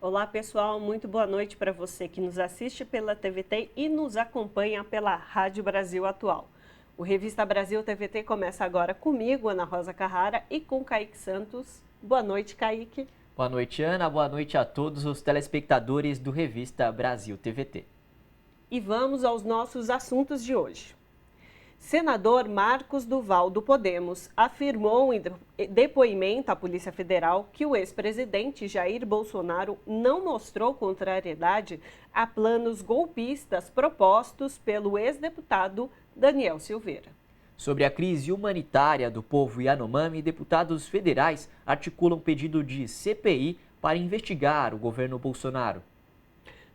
Olá pessoal, muito boa noite para você que nos assiste pela TVT e nos acompanha pela Rádio Brasil Atual. O Revista Brasil TVT começa agora comigo, Ana Rosa Carrara, e com Kaique Santos. Boa noite, Kaique. Boa noite, Ana. Boa noite a todos os telespectadores do Revista Brasil TVT. E vamos aos nossos assuntos de hoje. Senador Marcos Duval, do Podemos, afirmou em depoimento à Polícia Federal que o ex-presidente Jair Bolsonaro não mostrou contrariedade a planos golpistas propostos pelo ex-deputado Daniel Silveira. Sobre a crise humanitária do povo Yanomami, deputados federais articulam pedido de CPI para investigar o governo Bolsonaro.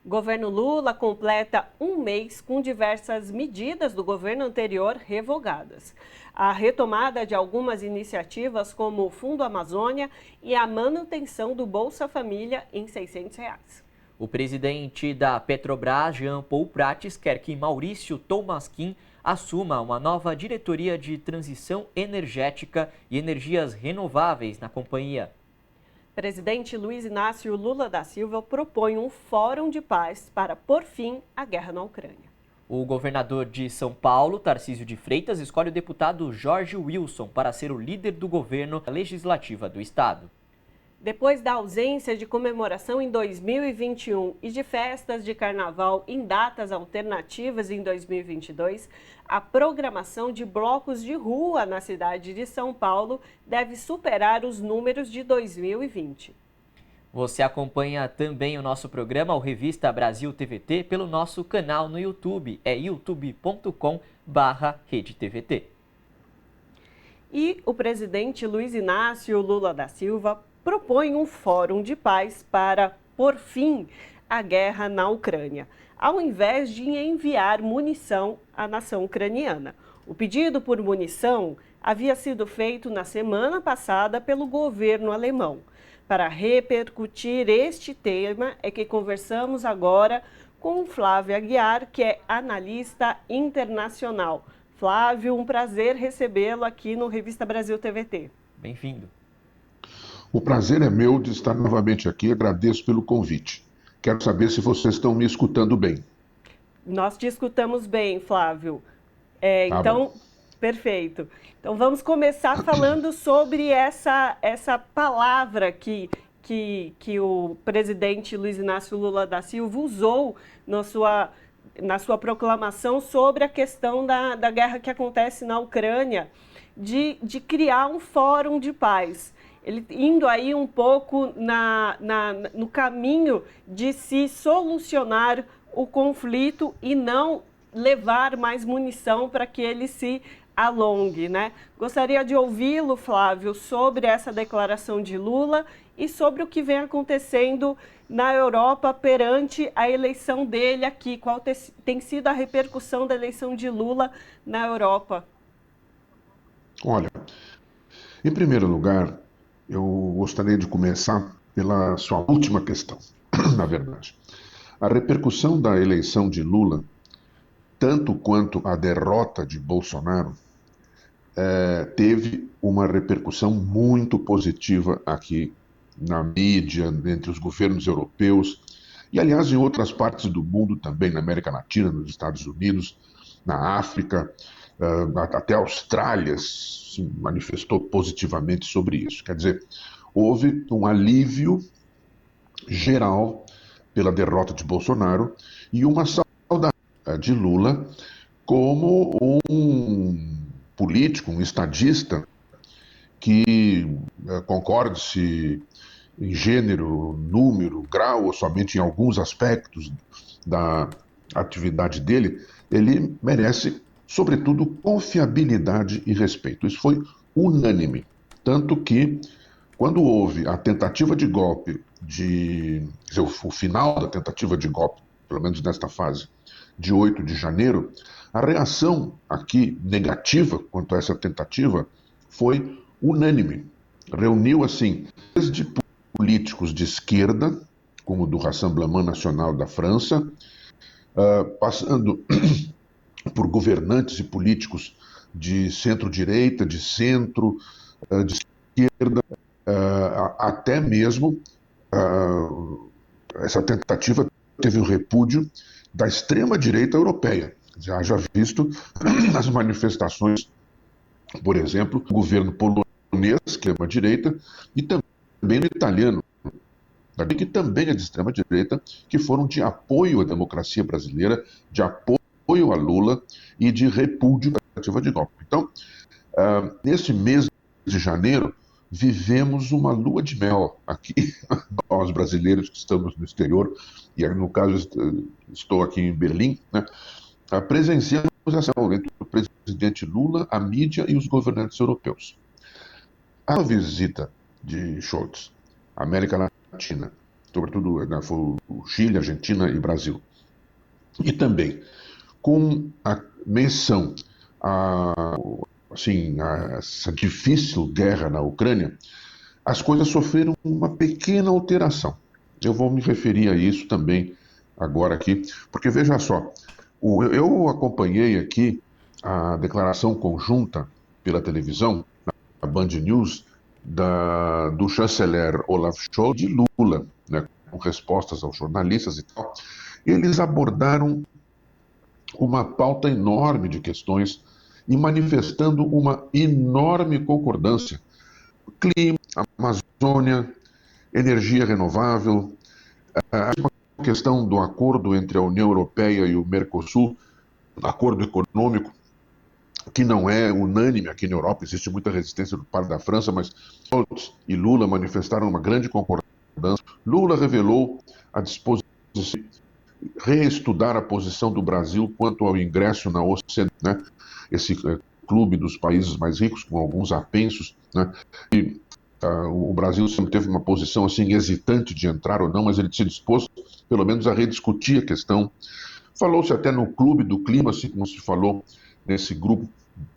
Governo Lula completa um mês com diversas medidas do governo anterior revogadas. A retomada de algumas iniciativas como o Fundo Amazônia e a manutenção do Bolsa Família em R$ 600. O presidente da Petrobras, Jean Paul Prates, quer que Maurício Tolmasquim assuma uma nova diretoria de transição energética e energias renováveis na companhia. Presidente Luiz Inácio Lula da Silva propõe um fórum de paz para pôr fim à guerra na Ucrânia. O governador de São Paulo, Tarcísio de Freitas, escolhe o deputado Jorge Wilson para ser o líder do governo legislativa do estado. Depois da ausência de comemoração em 2021 e de festas de carnaval em datas alternativas em 2022, a programação de blocos de rua na cidade de São Paulo deve superar os números de 2020. Você acompanha também o nosso programa, o Revista Brasil TVT, pelo nosso canal no YouTube, é youtube.com/redetvt. E o presidente Luiz Inácio Lula da Silva propõe um fórum de paz para pôr fim à guerra na Ucrânia, ao invés de enviar munição à nação ucraniana. O pedido por munição havia sido feito na semana passada pelo governo alemão. Para repercutir este tema é que conversamos agora com Flávio Aguiar, que é analista internacional. Flávio, um prazer recebê-lo aqui no Revista Brasil TVT. Bem-vindo. O prazer é meu de estar novamente aqui, agradeço pelo convite. Quero saber se vocês estão me escutando bem. Nós te escutamos bem, Flávio. Então, perfeito. Então vamos começar falando sobre essa palavra que o presidente Luiz Inácio Lula da Silva usou na sua proclamação sobre a questão da guerra que acontece na Ucrânia, de criar um fórum de paz. Ele indo aí um pouco no caminho de se solucionar o conflito e não levar mais munição para que ele se alongue, né? Gostaria de ouvi-lo, Flávio, sobre essa declaração de Lula e sobre o que vem acontecendo na Europa perante a eleição dele aqui. Qual tem sido a repercussão da eleição de Lula na Europa? Olha, em primeiro lugar, eu gostaria de começar pela sua última questão, na verdade. A repercussão da eleição de Lula, tanto quanto a derrota de Bolsonaro, teve uma repercussão muito positiva aqui na mídia, entre os governos europeus e, aliás, em outras partes do mundo também, na América Latina, nos Estados Unidos, na África, até a Austrália se manifestou positivamente sobre isso. Quer dizer, houve um alívio geral pela derrota de Bolsonaro e uma saudade de Lula como um político, um estadista que, concorde-se em gênero, número, grau ou somente em alguns aspectos da atividade dele, ele merece, sobretudo, confiabilidade e respeito. Isso foi unânime. Tanto que, quando houve a tentativa de golpe, o final da tentativa de golpe, pelo menos nesta fase, de 8 de janeiro, a reação aqui negativa quanto a essa tentativa foi unânime. Reuniu, assim, desde políticos de esquerda, como o do Rassemblement National da França, passando por governantes e políticos de centro-direita, de centro, de esquerda, até mesmo essa tentativa teve o repúdio da extrema-direita europeia. Já haja visto as manifestações, por exemplo, do governo polonês, que é uma direita, e também no italiano, que também é de extrema-direita, que foram de apoio à democracia brasileira, de apoio a Lula e de repúdio à tentativa de golpe. Então, nesse mês de janeiro, vivemos uma lua de mel aqui, nós brasileiros que estamos no exterior, e no caso estou aqui em Berlim, né, presenciamos essa entre o presidente Lula, a mídia e os governantes europeus. A visita de Scholz à América Latina, sobretudo foi o Chile, Argentina e Brasil, e também com a menção essa difícil guerra na Ucrânia, as coisas sofreram uma pequena alteração. Eu vou me referir a isso também agora aqui, porque veja só, eu acompanhei aqui a declaração conjunta pela televisão, na Band News, do chanceler Olaf Scholz de Lula, né, com respostas aos jornalistas e tal. Eles abordaram uma pauta enorme de questões e manifestando uma enorme concordância. Clima, Amazônia, energia renovável, a questão do acordo entre a União Europeia e o Mercosul, acordo econômico, que não é unânime aqui na Europa, existe muita resistência por parte da França, mas Scholz e Lula manifestaram uma grande concordância. Lula revelou a disposição de reestudar a posição do Brasil quanto ao ingresso na OCDE, né? Esse clube dos países mais ricos, com alguns apensos, né? E o Brasil sempre teve uma posição assim hesitante de entrar ou não, mas ele se dispôs, pelo menos, a rediscutir a questão. Falou-se até no Clube do Clima, assim como se falou nesse grupo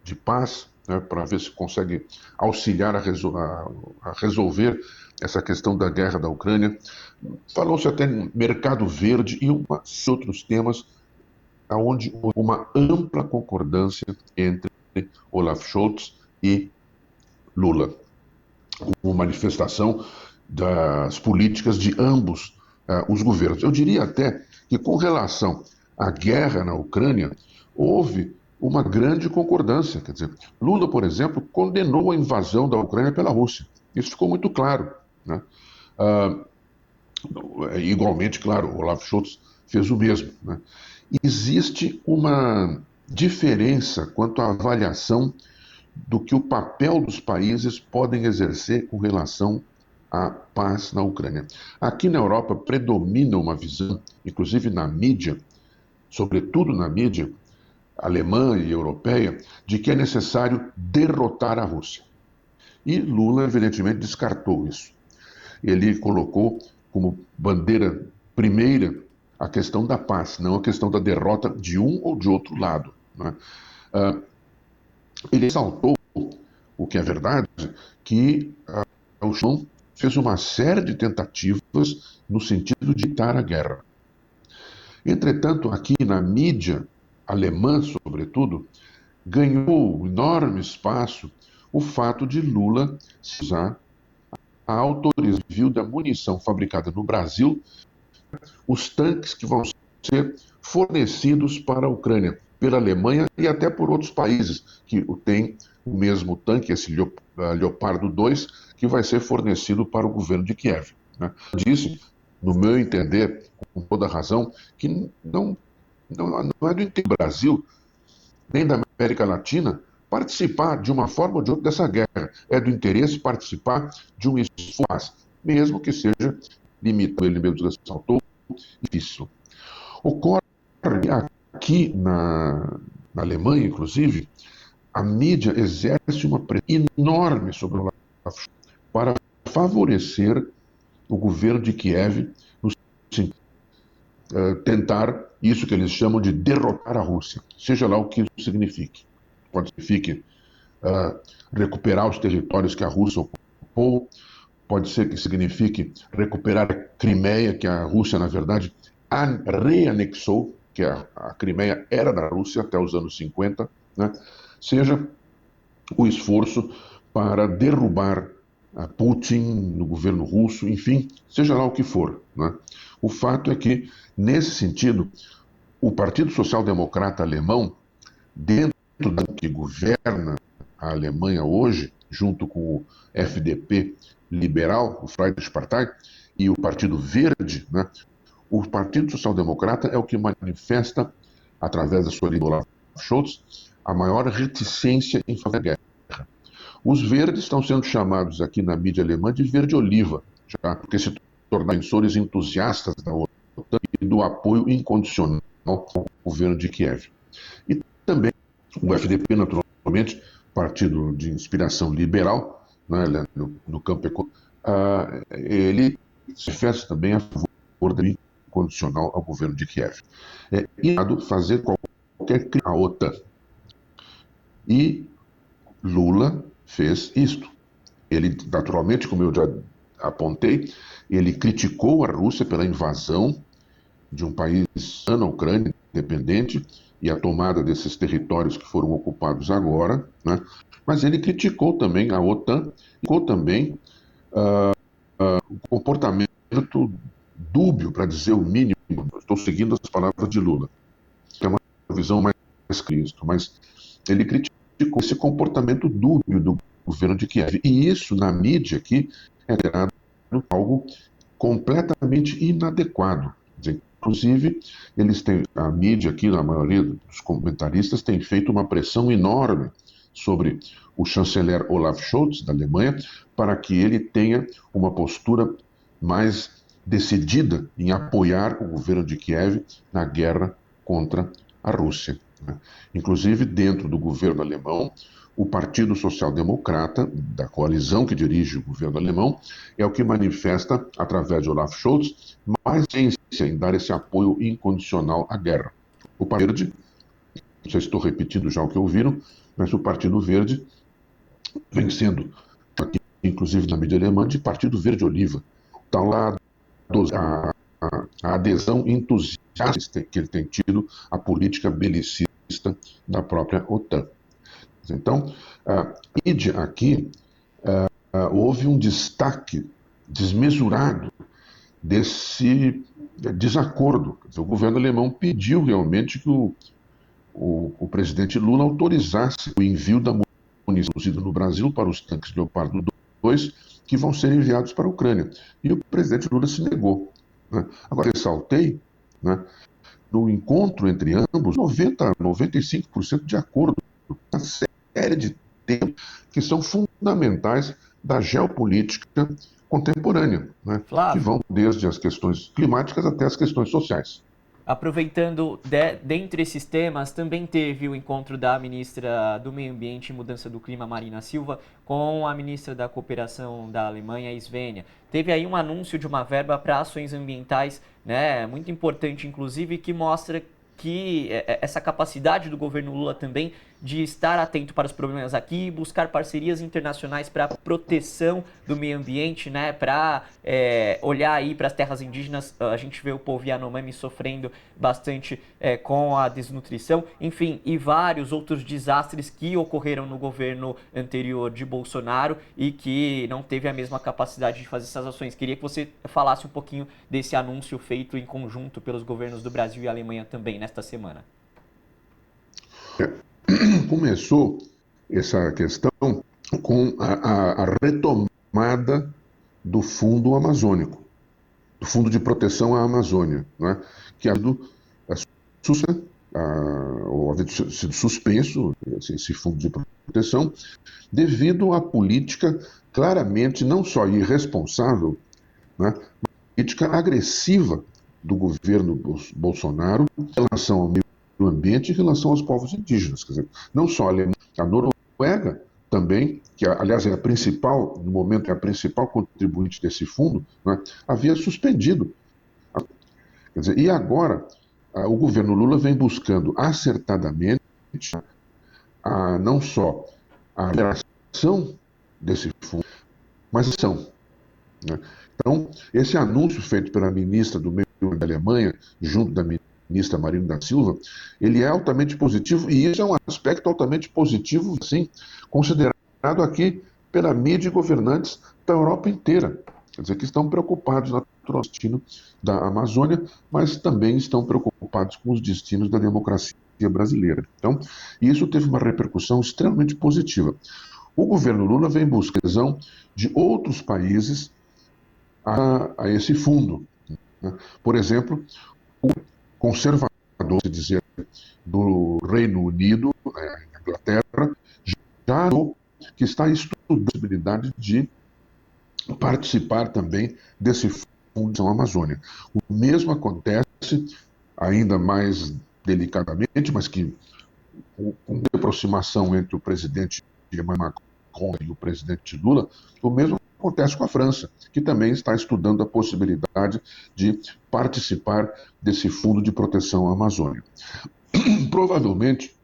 de paz, né, para ver se consegue auxiliar a resolver essa questão da guerra da Ucrânia. Falou-se até em mercado verde e outros temas, onde uma ampla concordância entre Olaf Scholz e Lula, uma manifestação das políticas de ambos os governos. Eu diria até que, com relação à guerra na Ucrânia, houve uma grande concordância. Quer dizer, Lula, por exemplo, condenou a invasão da Ucrânia pela Rússia. Isso ficou muito claro, né? Igualmente, claro, Olaf Scholz fez o mesmo, né? Existe uma diferença quanto à avaliação do que o papel dos países podem exercer com relação à paz na Ucrânia. Aqui na Europa predomina uma visão, inclusive na mídia, sobretudo na mídia alemã e europeia, de que é necessário derrotar a Rússia. E Lula, evidentemente, descartou isso. Ele colocou como bandeira primeira a questão da paz, não a questão da derrota de um ou de outro lado, né? Ele ressaltou, o que é verdade, que o Scholz fez uma série de tentativas no sentido de evitar a guerra. Entretanto, aqui na mídia alemã, sobretudo, ganhou enorme espaço o fato de Lula usar a autorização da munição fabricada no Brasil, os tanques que vão ser fornecidos para a Ucrânia, pela Alemanha e até por outros países que têm o mesmo tanque, esse Leopardo 2, que vai ser fornecido para o governo de Kiev, né? Disse, no meu entender, com toda razão, que não é do interesse do Brasil, nem da América Latina, participar de uma forma ou de outra dessa guerra. É do interesse participar de um esforço, mesmo que seja limitado, ele mesmo ressaltou, difícil. Ocorre aqui na Alemanha, inclusive, a mídia exerce uma pressão enorme sobre o Olaf para favorecer o governo de Kiev no sentido de tentar isso que eles chamam de derrotar a Rússia, seja lá o que isso signifique. Pode signifique recuperar os territórios que a Rússia ocupou, pode ser que signifique recuperar a Crimeia, que a Rússia, na verdade, reanexou, que a Crimeia era da Rússia até os anos 50, né? Seja o esforço para derrubar a Putin, no governo russo, enfim, seja lá o que for, né? O fato é que, nesse sentido, o Partido Social Democrata alemão, dentro do que governa a Alemanha hoje, junto com o FDP liberal, o Freiheitliche Partei, e o Partido Verde, né? O Partido Social Democrata é o que manifesta, através da sua líder Olaf Scholz, a maior reticência em fazer guerra. Os verdes estão sendo chamados aqui na mídia alemã de verde-oliva, já porque se tornaram defensores entusiastas da OTAN e do apoio incondicional ao governo de Kiev. E também o FDP, naturalmente, partido de inspiração liberal, né, no campo econômico, ele se manifesta também a favor do incondicional ao governo de Kiev. É errado fazer qualquer crime à OTAN. E Lula fez isto. Ele, naturalmente, como eu já apontei, ele criticou a Rússia pela invasão de um país, a Ucrânia, independente, e a tomada desses territórios que foram ocupados agora, né? Mas ele criticou também a OTAN, criticou também o comportamento dúbio, para dizer o mínimo, estou seguindo as palavras de Lula, que é uma visão mais Cristo, mas ele criticou esse comportamento dúbio do governo de Kiev. E isso, na mídia aqui, é considerado algo completamente inadequado. Inclusive, a mídia aqui, a maioria dos comentaristas, tem feito uma pressão enorme sobre o chanceler Olaf Scholz, da Alemanha, para que ele tenha uma postura mais decidida em apoiar o governo de Kiev na guerra contra a Rússia. Inclusive, dentro do governo alemão, o Partido Social Democrata, da coalizão que dirige o governo alemão, é o que manifesta, através de Olaf Scholz, mais urgência em dar esse apoio incondicional à guerra. O Partido Verde, não sei se estou repetindo já o que ouviram, mas o Partido Verde vem sendo, aqui, inclusive na mídia alemã, de Partido Verde-Oliva. Está lá a adesão entusiasta que ele tem tido à política belicista da própria OTAN. Então, aqui houve um destaque desmesurado desse desacordo. O governo alemão pediu realmente que o presidente Lula autorizasse o envio da munição produzida no Brasil para os tanques Leopardo 2, que vão ser enviados para a Ucrânia. E o presidente Lula se negou, né? Agora, ressaltei, né, no encontro entre ambos, 95% de acordo, uma série de temas que são fundamentais da geopolítica contemporânea, né, que vão desde as questões climáticas até as questões sociais. Aproveitando, dentre esses temas, também teve o encontro da ministra do Meio Ambiente e Mudança do Clima, Marina Silva, com a ministra da Cooperação da Alemanha, Svenja. Teve aí um anúncio de uma verba para ações ambientais, né, muito importante, inclusive, que mostra que essa capacidade do governo Lula também de estar atento para os problemas aqui e buscar parcerias internacionais para a proteção do meio ambiente, né? Para olhar aí para as terras indígenas. A gente vê o povo Yanomami sofrendo bastante com a desnutrição, enfim, e vários outros desastres que ocorreram no governo anterior de Bolsonaro e que não teve a mesma capacidade de fazer essas ações. Queria que você falasse um pouquinho desse anúncio feito em conjunto pelos governos do Brasil e Alemanha também nesta semana. Começou essa questão com a retomada do Fundo Amazônico, do Fundo de Proteção à Amazônia, né, que havia sido suspenso, esse Fundo de Proteção, devido à política claramente não só irresponsável, né, mas política agressiva do governo Bolsonaro em relação ao meio ambiente em relação aos povos indígenas. Quer dizer, não só a Alemanha, a Noruega também, que aliás é a principal, no momento é a principal contribuinte desse fundo, né, havia suspendido. Quer dizer, e agora o governo Lula vem buscando acertadamente não só a liberação desse fundo, mas a ação, né? Então, esse anúncio feito pela ministra do Meio Ambiente da Alemanha, junto da ministra Marina da Silva, ele é altamente positivo, e isso é um aspecto altamente positivo, sim, considerado aqui pela mídia e governantes da Europa inteira. Quer dizer, que estão preocupados naturalmente com o destino da Amazônia, mas também estão preocupados com os destinos da democracia brasileira. Então, isso teve uma repercussão extremamente positiva. O governo Lula vem buscando adesão de outros países a esse fundo. Por exemplo, o conservador, se dizer, do Reino Unido, Inglaterra, já que está estudando a possibilidade de participar também desse fundo de Amazônia. O mesmo acontece, ainda mais delicadamente, mas que com aproximação entre o presidente Emmanuel Macron e o presidente Lula, o mesmo acontece com a França, que também está estudando a possibilidade de participar desse fundo de proteção à Amazônia. Provavelmente,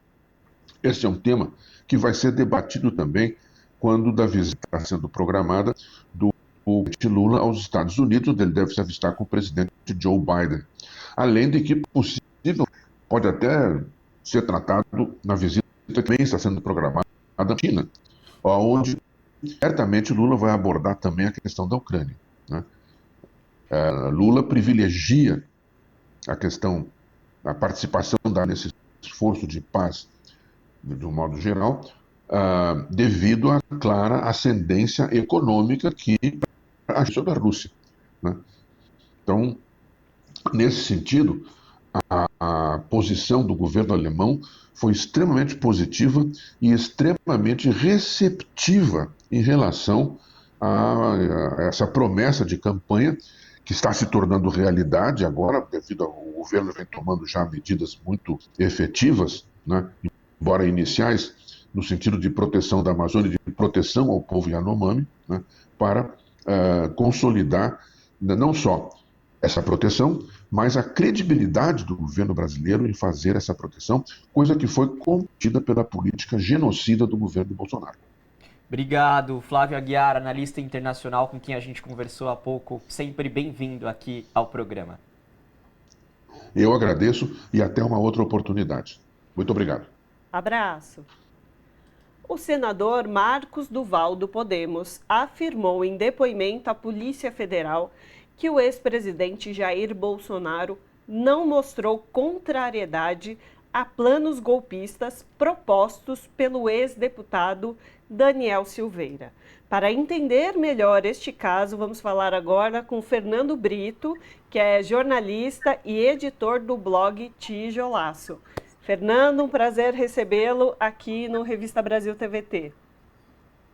esse é um tema que vai ser debatido também quando da visita está sendo programada do presidente Lula aos Estados Unidos, onde ele deve se avistar com o presidente Joe Biden. Além de que, possível, pode até ser tratado na visita que também está sendo programada na China, onde certamente Lula vai abordar também a questão da Ucrânia, né? Lula privilegia a questão da participação nesse esforço de paz, de um modo geral, devido à clara ascendência econômica que age sobre a Rússia, né? Então, nesse sentido, a posição do governo alemão foi extremamente positiva e extremamente receptiva em relação a essa promessa de campanha que está se tornando realidade agora, devido ao governo vem tomando já medidas muito efetivas, né, embora iniciais, no sentido de proteção da Amazônia, de proteção ao povo Yanomami, né, para consolidar não só essa proteção, mas a credibilidade do governo brasileiro em fazer essa proteção, coisa que foi contida pela política genocida do governo de Bolsonaro. Obrigado, Flávio Aguiar, analista internacional com quem a gente conversou há pouco. Sempre bem-vindo aqui ao programa. Eu agradeço e até uma outra oportunidade. Muito obrigado. Abraço. O senador Marcos Duval, do Podemos, afirmou em depoimento à Polícia Federal que o ex-presidente Jair Bolsonaro não mostrou contrariedade a planos golpistas propostos pelo ex-deputado Daniel Silveira. Para entender melhor este caso, vamos falar agora com Fernando Brito, que é jornalista e editor do blog Tijolaço. Fernando, um prazer recebê-lo aqui no Revista Brasil TVT.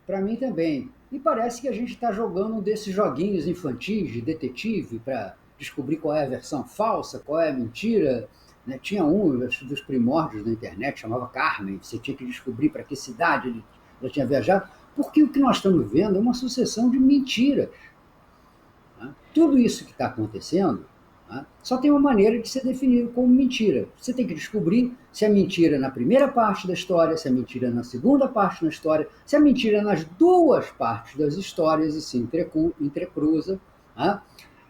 Para mim também. E parece que a gente está jogando um desses joguinhos infantis de detetive para descobrir qual é a versão falsa, qual é a mentira, né? Tinha um dos primórdios da internet, chamava Carmen, você tinha que descobrir para que cidade ela tinha viajado, porque o que nós estamos vendo é uma sucessão de mentiras. Né? Tudo isso que está acontecendo, né, só tem uma maneira de ser definido como mentira. Você tem que descobrir se é mentira na primeira parte da história, se é mentira na segunda parte da história, se é mentira nas duas partes das histórias e se entrecruza. Né?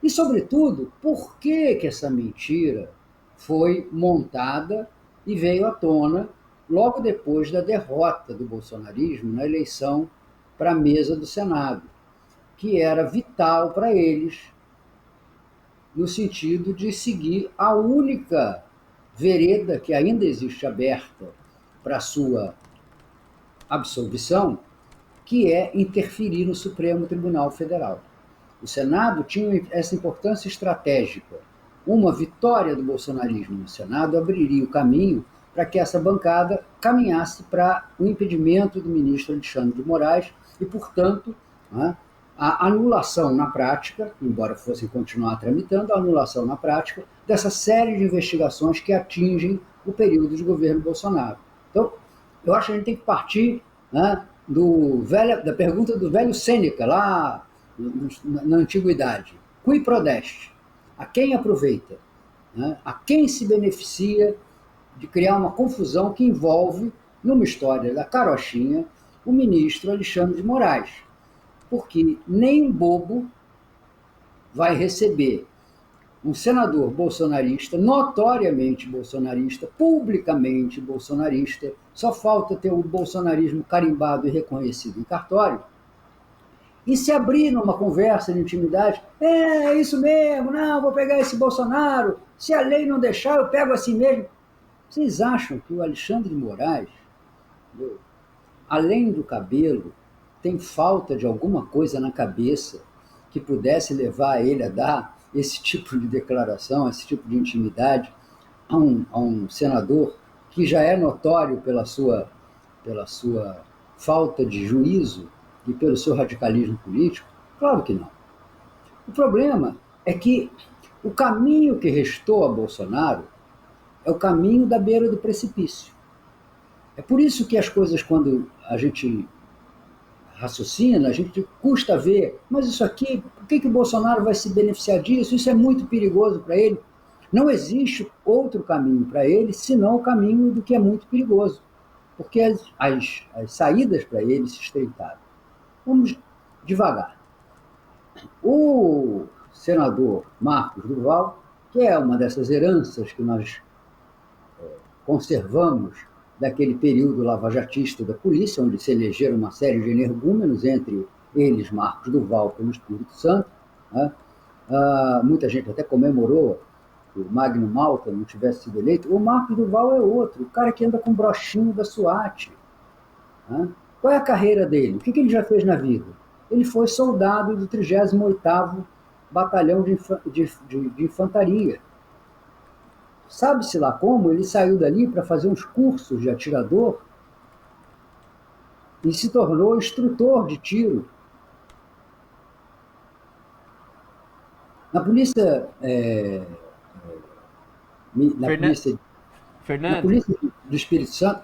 E, sobretudo, por que essa mentira foi montada e veio à tona logo depois da derrota do bolsonarismo na eleição para a mesa do Senado, que era vital para eles, no sentido de seguir a única vereda que ainda existe aberta para a sua absolvição, que é interferir no Supremo Tribunal Federal. O Senado tinha essa importância estratégica. Uma vitória do bolsonarismo no Senado abriria o caminho para que essa bancada caminhasse para o impedimento do ministro Alexandre de Moraes e, portanto, a anulação na prática, embora fossem continuar tramitando, a anulação na prática dessa série de investigações que atingem o período de governo Bolsonaro. Então, eu acho que a gente tem que partir, né, da pergunta do velho Sêneca, lá na antiguidade. Cui prodeste? A quem aproveita? Né? A quem se beneficia de criar uma confusão que envolve, numa história da carochinha, o ministro Alexandre de Moraes? Porque nem um bobo vai receber um senador bolsonarista, notoriamente bolsonarista, publicamente bolsonarista, só falta ter o bolsonarismo carimbado e reconhecido em cartório, e se abrir numa conversa de intimidade. É isso mesmo, não, vou pegar esse Bolsonaro, se a lei não deixar, eu pego assim mesmo. Vocês acham que o Alexandre de Moraes, além do cabelo, tem falta de alguma coisa na cabeça que pudesse levar ele a dar esse tipo de declaração, esse tipo de intimidade a um senador que já é notório pela sua falta de juízo e pelo seu radicalismo político? Claro que não. O problema é que o caminho que restou a Bolsonaro é o caminho da beira do precipício. É por isso que as coisas, quando a gente raciocina, a gente custa ver, mas isso aqui, por que o Bolsonaro vai se beneficiar disso? Isso é muito perigoso para ele. Não existe outro caminho para ele, senão o caminho do que é muito perigoso, porque as saídas para ele se estreitaram. Vamos devagar. O senador Marcos Duval, que é uma dessas heranças que nós conservamos daquele período lavajatista da polícia, onde se elegeram uma série de energúmenos, entre eles Marcos Duval pelo Espírito Santo, né? Muita gente até comemorou que o Magno Malta não tivesse sido eleito. O Marcos Duval é outro, o cara que anda com o brochinho da SWAT. Né? Qual é a carreira dele? O que ele já fez na vida? Ele foi soldado do 38º Batalhão de Infantaria. Sabe-se lá como, ele saiu dali para fazer uns cursos de atirador e se tornou instrutor de tiro. Na polícia... Fernando, na polícia do Espírito Santo...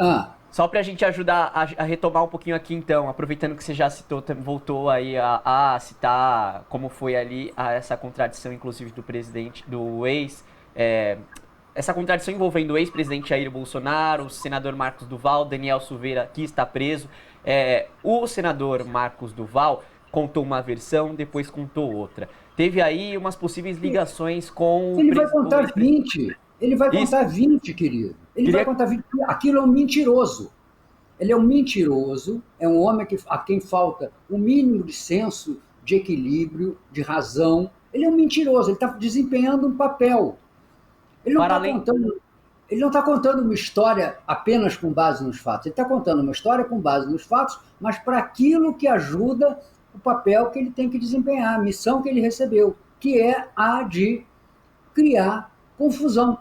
Só para a gente ajudar a retomar um pouquinho aqui, então, aproveitando que você já citou, voltou aí a citar como foi ali essa contradição, inclusive, do presidente, do essa contradição envolvendo o ex-presidente Jair Bolsonaro, o senador Marcos Duval, Daniel Silveira, que está preso. O senador Marcos Duval contou uma versão, depois contou outra. Teve aí umas possíveis ligações com... Ele vai contar 20. Ele vai contar 20, querido. Ele vai contar 20. Aquilo é um mentiroso. Ele é um mentiroso, é um homem a quem falta o mínimo de senso, de equilíbrio, de razão. Ele é um mentiroso, ele está desempenhando um papel. Ele não está contando uma história apenas com base nos fatos. Ele está contando uma história com base nos fatos, mas para aquilo que ajuda o papel que ele tem que desempenhar, a missão que ele recebeu, que é a de criar confusão,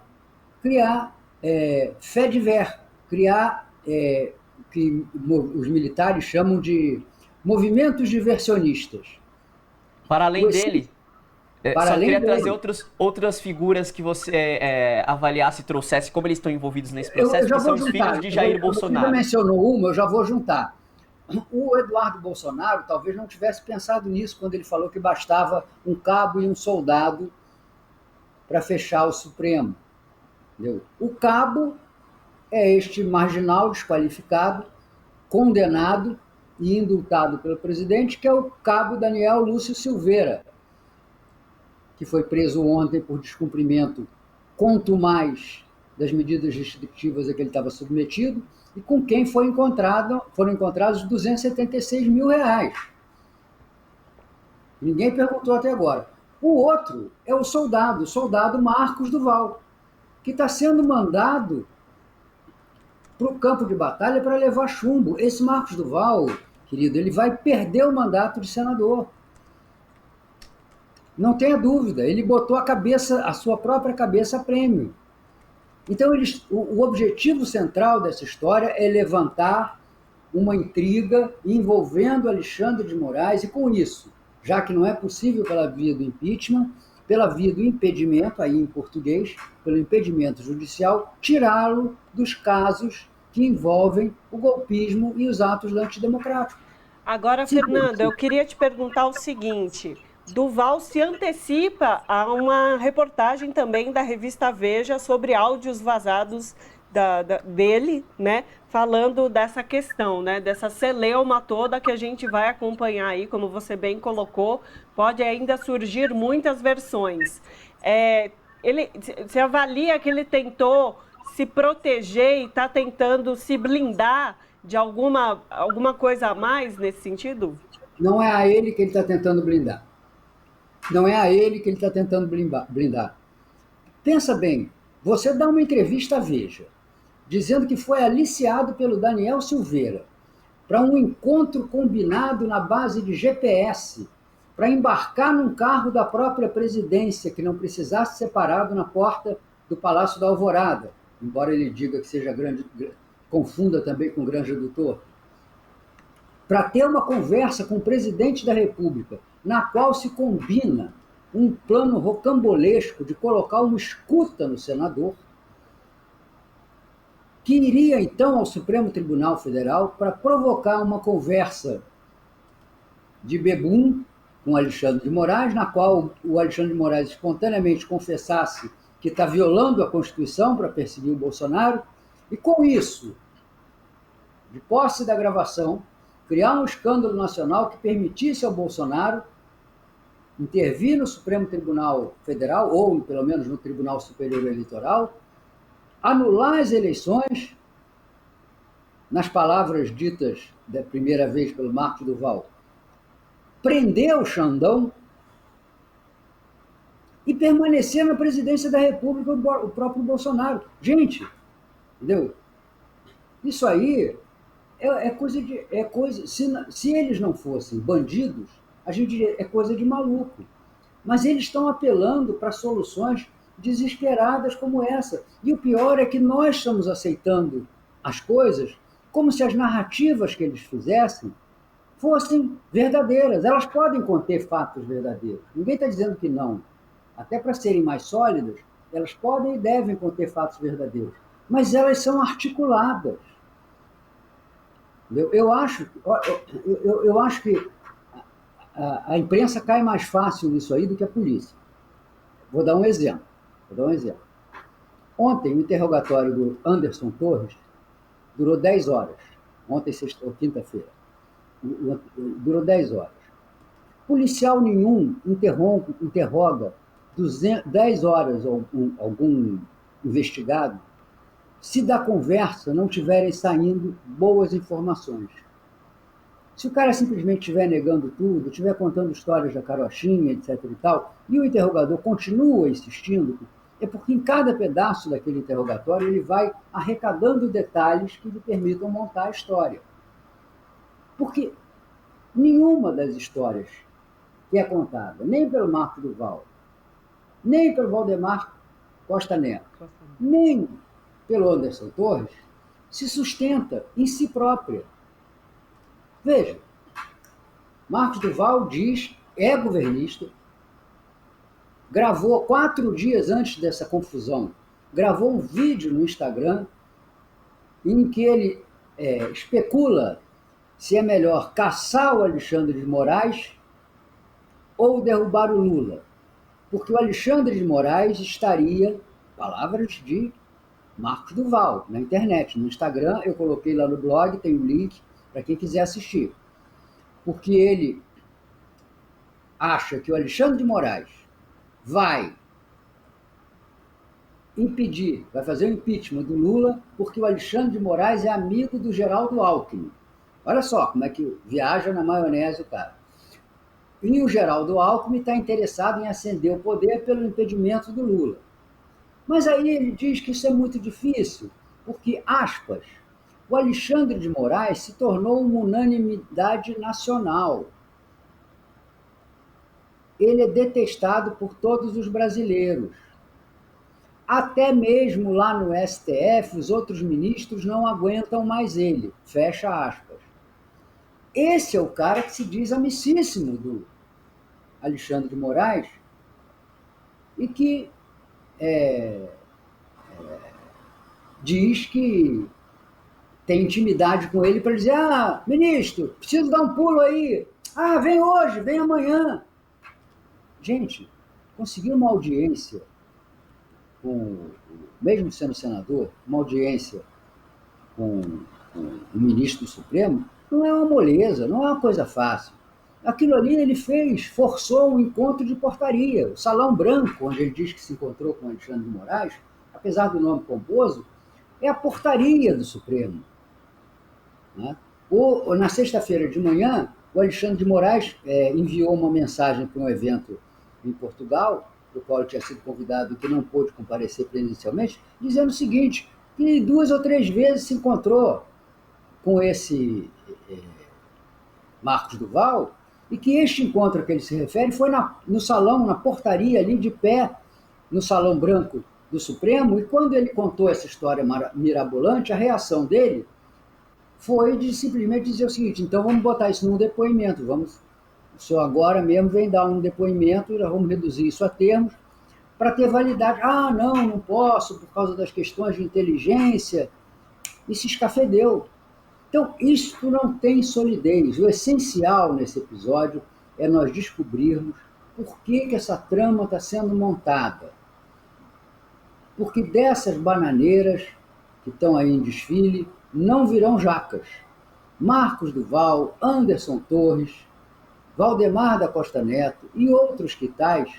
criar fé de ver, criar o que os militares chamam de movimentos diversionistas. Para além dele, só queria trazer outras figuras que você avaliasse, trouxesse, como eles estão envolvidos nesse processo, que são os filhos de Jair Bolsonaro. Você mencionou uma, eu já vou juntar. O Eduardo Bolsonaro talvez não tivesse pensado nisso quando ele falou que bastava um cabo e um soldado para fechar o Supremo. Entendeu? O cabo é este marginal desqualificado, condenado e indultado pelo presidente, que é o cabo Daniel Lúcio Silveira, que foi preso ontem por descumprimento contumaz das medidas restritivas a que ele estava submetido, e com quem foram encontrados R$276 mil. Ninguém perguntou até agora. O outro é o soldado Marcos Duval, que está sendo mandado para o campo de batalha para levar chumbo. Esse Marcos Duval, querido, ele vai perder o mandato de senador. Não tenha dúvida, ele botou a sua própria cabeça a prêmio. Então, o objetivo central dessa história é levantar uma intriga envolvendo Alexandre de Moraes, e com isso, já que não é possível pela via do impeachment, pela via do impedimento, aí em português, pelo impedimento judicial, tirá-lo dos casos que envolvem o golpismo e os atos antidemocráticos. Agora, Fernanda, eu queria te perguntar o seguinte: Duval se antecipa a uma reportagem também da revista Veja sobre áudios vazados dele, né, falando dessa questão, né, dessa celeuma toda que a gente vai acompanhar aí, como você bem colocou, pode ainda surgir muitas versões. Você avalia que ele tentou se proteger e está tentando se blindar de alguma coisa a mais nesse sentido? Não é a ele que ele está tentando blindar. Não é a ele que ele está tentando blindar. Pensa bem, você dá uma entrevista à Veja, dizendo que foi aliciado pelo Daniel Silveira para um encontro combinado na base de GPS, para embarcar num carro da própria presidência, que não precisasse ser parado na porta do Palácio da Alvorada, embora ele diga que seja grande, confunda também com Granja do Torto, para ter uma conversa com o presidente da República, na qual se combina um plano rocambolesco de colocar uma escuta no senador, que iria então ao Supremo Tribunal Federal para provocar uma conversa de bebum com Alexandre de Moraes, na qual o Alexandre de Moraes espontaneamente confessasse que está violando a Constituição para perseguir o Bolsonaro, e com isso, de posse da gravação, criar um escândalo nacional que permitisse ao Bolsonaro intervir no Supremo Tribunal Federal, ou pelo menos no Tribunal Superior Eleitoral, anular as eleições, nas palavras ditas da primeira vez pelo Marcos Duval, prender o Xandão e permanecer na presidência da República o próprio Bolsonaro. Gente, entendeu? Isso aí é coisa de... se eles não fossem bandidos, a gente diria, é coisa de maluco. Mas eles estão apelando para soluções desesperadas como essa. E o pior é que nós estamos aceitando as coisas como se as narrativas que eles fizessem fossem verdadeiras. Elas podem conter fatos verdadeiros. Ninguém está dizendo que não. Até para serem mais sólidas, elas podem e devem conter fatos verdadeiros. Mas elas são articuladas. Eu acho que a imprensa cai mais fácil nisso aí do que a polícia. Vou dar um exemplo. Ontem, o interrogatório do Anderson Torres durou 10 horas. Ontem, sexta ou quinta-feira. Durou 10 horas. Policial nenhum interroga 10 horas algum investigado se da conversa não tiverem saindo boas informações. Se o cara simplesmente estiver negando tudo, estiver contando histórias da carochinha, etc. e tal, e o interrogador continua insistindo, é porque em cada pedaço daquele interrogatório ele vai arrecadando detalhes que lhe permitam montar a história. Porque nenhuma das histórias que é contada, nem pelo Marcos Duval, nem pelo Valdemar Costa Neto, nem pelo Anderson Torres, se sustenta em si própria. Veja, Marcos Duval é governista, gravou 4 dias antes dessa confusão, gravou um vídeo no Instagram em que ele especula se é melhor caçar o Alexandre de Moraes ou derrubar o Lula. Porque o Alexandre de Moraes estaria, palavras de Marcos Duval, na internet, no Instagram, eu coloquei lá no blog, tem um link para quem quiser assistir. Porque ele acha que o Alexandre de Moraes vai fazer o impeachment do Lula, porque o Alexandre de Moraes é amigo do Geraldo Alckmin. Olha só como é que viaja na maionese o cara. E o Geraldo Alckmin está interessado em ascender o poder pelo impedimento do Lula. Mas aí ele diz que isso é muito difícil, porque, aspas, o Alexandre de Moraes se tornou uma unanimidade nacional. Ele é detestado por todos os brasileiros. Até mesmo lá no STF, os outros ministros não aguentam mais ele. Fecha aspas. Esse é o cara que se diz amicíssimo do Alexandre de Moraes e que diz que tem intimidade com ele para dizer: ministro, preciso dar um pulo aí. Vem hoje, vem amanhã. Gente, conseguir uma audiência mesmo sendo senador, uma audiência com o ministro do Supremo, não é uma moleza, não é uma coisa fácil. Aquilo ali ele forçou um encontro de portaria. O Salão Branco, onde ele diz que se encontrou com Alexandre de Moraes, apesar do nome pomposo, é a portaria do Supremo. Né? Na sexta-feira de manhã, O Alexandre de Moraes enviou uma mensagem para um evento em Portugal, do qual ele tinha sido convidado e que não pôde comparecer presencialmente, dizendo o seguinte, que 2 ou 3 vezes se encontrou com esse Marcos Duval, e que este encontro a que ele se refere foi no salão, na portaria ali de pé, no Salão Branco do Supremo, e quando ele contou essa história mirabolante, a reação dele foi de simplesmente dizer o seguinte, então vamos botar isso num depoimento, o senhor agora mesmo vem dar um depoimento, nós vamos reduzir isso a termos, para ter validade. Ah, não posso, por causa das questões de inteligência, e se escafedeu. Então, isso não tem solidez. O essencial nesse episódio é nós descobrirmos por que essa trama está sendo montada. Porque dessas bananeiras que estão aí em desfile, não virão jacas. Marcos Duval, Anderson Torres, Valdemar da Costa Neto e outros que tais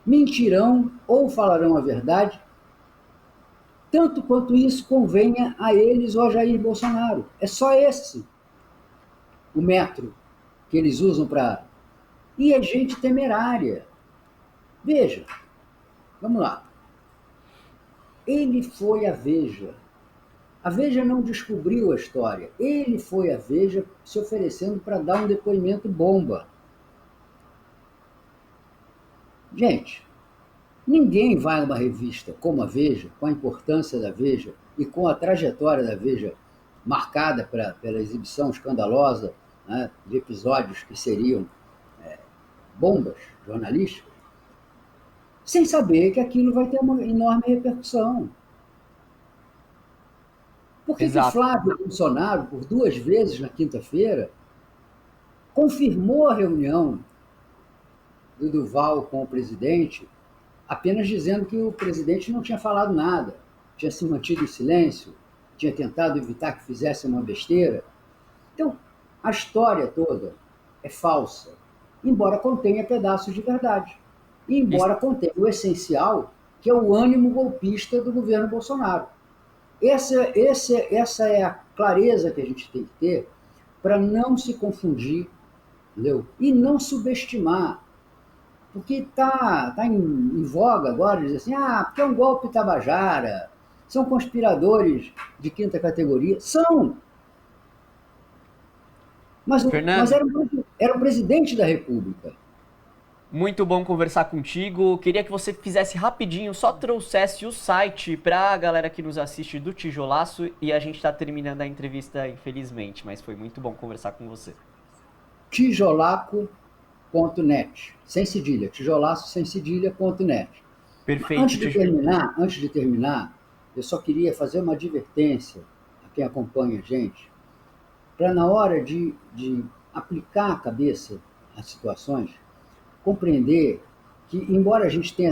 mentirão ou falarão a verdade, tanto quanto isso convenha a eles ou a Jair Bolsonaro. É só esse o metro que eles usam para... E é gente temerária. Veja, vamos lá. Ele foi a Veja. A Veja não descobriu a história. Ele foi a Veja se oferecendo para dar um depoimento bomba. Gente, ninguém vai a uma revista como a Veja, com a importância da Veja e com a trajetória da Veja marcada pela exibição escandalosa, né, de episódios que seriam bombas jornalísticas, sem saber que aquilo vai ter uma enorme repercussão. Por que Flávio Bolsonaro, por 2 vezes na quinta-feira, confirmou a reunião do Duval com o presidente, apenas dizendo que o presidente não tinha falado nada, tinha se mantido em silêncio, tinha tentado evitar que fizesse uma besteira? Então, a história toda é falsa, embora contenha pedaços de verdade, e embora contenha o essencial, que é o ânimo golpista do governo Bolsonaro. Essa é a clareza que a gente tem que ter para não se confundir, entendeu? E não subestimar. Porque está em voga agora dizer assim, porque é um golpe tabajara, são conspiradores de quinta categoria. São! Mas era o presidente da República. Muito bom conversar contigo. Queria que você fizesse rapidinho, só trouxesse o site para a galera que nos assiste do Tijolaço, e a gente está terminando a entrevista, infelizmente, mas foi muito bom conversar com você. Tijolaco.net, sem cedilha, tijolaço sem cedilha.net. Perfeito. Antes de terminar, eu só queria fazer uma advertência a quem acompanha a gente, para na hora de aplicar a cabeça às situações, compreender que, embora a gente tenha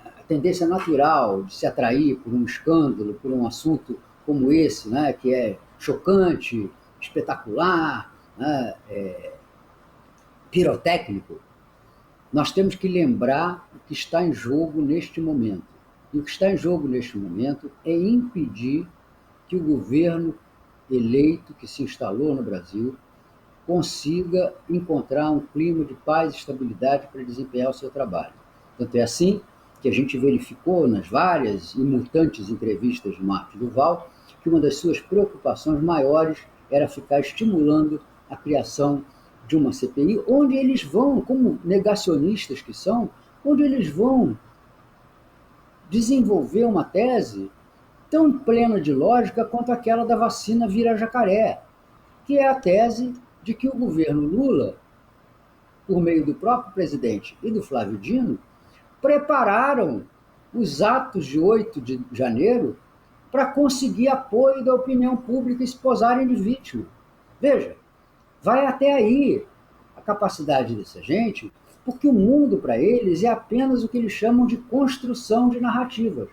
a tendência natural de se atrair por um escândalo, por um assunto como esse, né, que é chocante, espetacular, né, pirotécnico, nós temos que lembrar o que está em jogo neste momento. E o que está em jogo neste momento é impedir que o governo eleito que se instalou no Brasil consiga encontrar um clima de paz e estabilidade para desempenhar o seu trabalho. Tanto é assim que a gente verificou nas várias e mutantes entrevistas de Marcos Duval que uma das suas preocupações maiores era ficar estimulando a criação de uma CPI, onde eles vão, como negacionistas que são, onde eles vão desenvolver uma tese tão plena de lógica quanto aquela da vacina vira-jacaré, que é a tese de que o governo Lula, por meio do próprio presidente e do Flávio Dino, prepararam os atos de 8 de janeiro para conseguir apoio da opinião pública e se posarem de vítima. Veja, vai até aí a capacidade dessa gente, porque o mundo para eles é apenas o que eles chamam de construção de narrativas.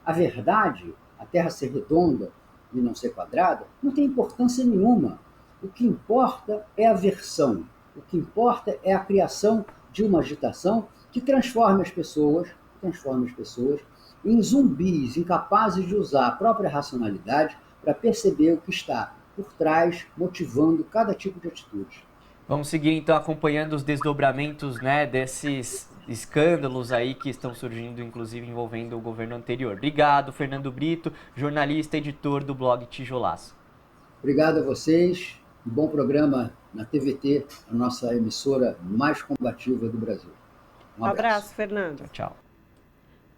A verdade, a Terra ser redonda e não ser quadrada, não tem importância nenhuma. O que importa é a versão, o que importa é a criação de uma agitação que transforme as pessoas em zumbis, incapazes de usar a própria racionalidade para perceber o que está por trás, motivando cada tipo de atitude. Vamos seguir então acompanhando os desdobramentos, né, desses escândalos aí que estão surgindo, inclusive envolvendo o governo anterior. Obrigado, Fernando Brito, jornalista e editor do blog Tijolaço. Obrigado a vocês. Um bom programa na TVT, a nossa emissora mais combativa do Brasil. Um abraço, Fernando. Tchau, tchau.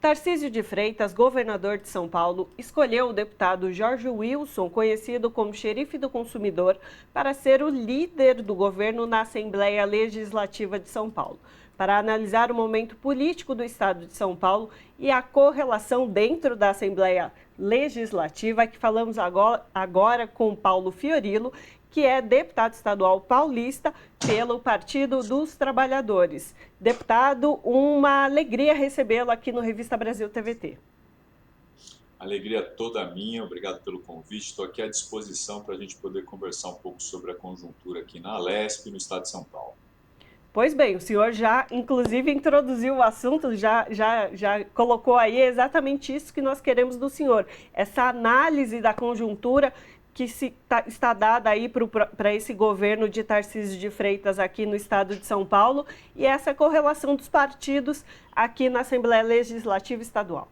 Tarcísio de Freitas, governador de São Paulo, escolheu o deputado Jorge Wilson, conhecido como xerife do consumidor, para ser o líder do governo na Assembleia Legislativa de São Paulo, para analisar o momento político do estado de São Paulo e a correlação dentro da Assembleia Legislativa, que falamos agora com Paulo Fiorillo, que é deputado estadual paulista pelo Partido dos Trabalhadores. Deputado, uma alegria recebê-lo aqui no Revista Brasil TVT. Alegria toda minha, obrigado pelo convite. Estou aqui à disposição para a gente poder conversar um pouco sobre a conjuntura aqui na Alesp e no estado de São Paulo. Pois bem, o senhor já, inclusive, introduziu o assunto, já colocou aí exatamente isso que nós queremos do senhor. Essa análise da conjuntura que está dada aí para esse governo de Tarcísio de Freitas aqui no estado de São Paulo e essa correlação dos partidos aqui na Assembleia Legislativa Estadual.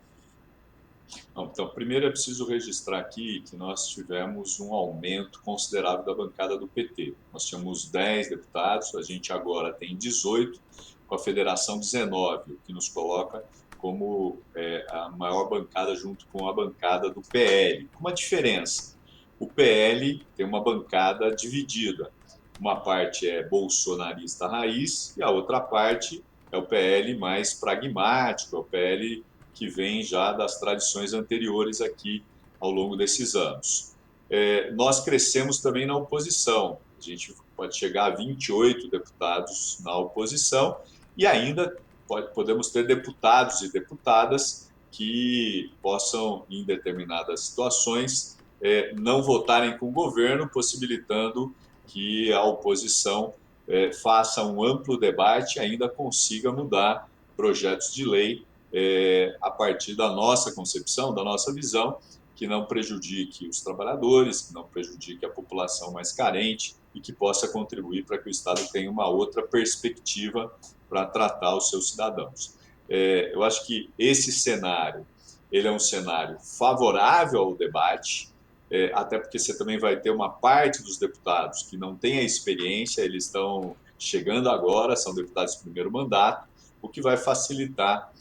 Então, primeiro é preciso registrar aqui que nós tivemos um aumento considerável da bancada do PT. Nós tínhamos 10 deputados, a gente agora tem 18, com a federação 19, o que nos coloca como a maior bancada junto com a bancada do PL. Com uma diferença. O PL tem uma bancada dividida. Uma parte é bolsonarista raiz e a outra parte é o PL mais pragmático, é o PL que vem já das tradições anteriores aqui ao longo desses anos. Nós crescemos também na oposição. A gente pode chegar a 28 deputados na oposição e ainda podemos ter deputados e deputadas que possam, em determinadas situações, não votarem com o governo, possibilitando que a oposição faça um amplo debate e ainda consiga mudar projetos de lei a partir da nossa concepção, da nossa visão, que não prejudique os trabalhadores, que não prejudique a população mais carente e que possa contribuir para que o Estado tenha uma outra perspectiva para tratar os seus cidadãos. Eu acho que esse cenário, ele é um cenário favorável ao debate, até porque você também vai ter uma parte dos deputados que não tem a experiência, eles estão chegando agora, são deputados de primeiro mandato, o que vai facilitar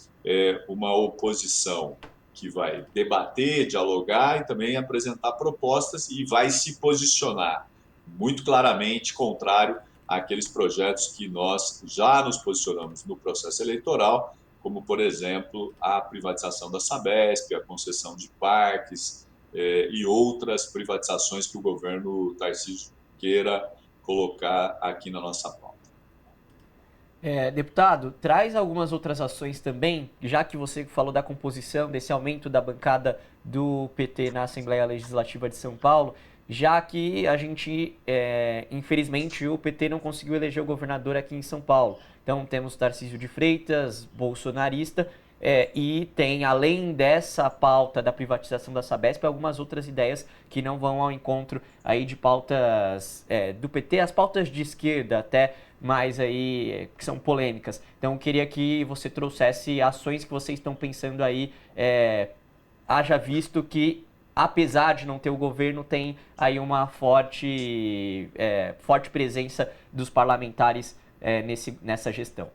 uma oposição que vai debater, dialogar e também apresentar propostas e vai se posicionar muito claramente contrário àqueles projetos que nós já nos posicionamos no processo eleitoral, como, por exemplo, a privatização da Sabesp, a concessão de parques, e outras privatizações que o governo Tarcísio queira colocar aqui na nossa pauta. Deputado, traz algumas outras ações também, já que você falou da composição, desse aumento da bancada do PT na Assembleia Legislativa de São Paulo, já que a gente, infelizmente, o PT não conseguiu eleger o governador aqui em São Paulo. Então temos Tarcísio de Freitas, bolsonarista, e tem, além dessa pauta da privatização da Sabesp, algumas outras ideias que não vão ao encontro aí de pautas do PT, as pautas de esquerda até mais aí, que são polêmicas. Então, eu queria que você trouxesse ações que vocês estão pensando aí, haja visto que, apesar de não ter o governo, tem aí uma forte presença dos parlamentares nessa gestão.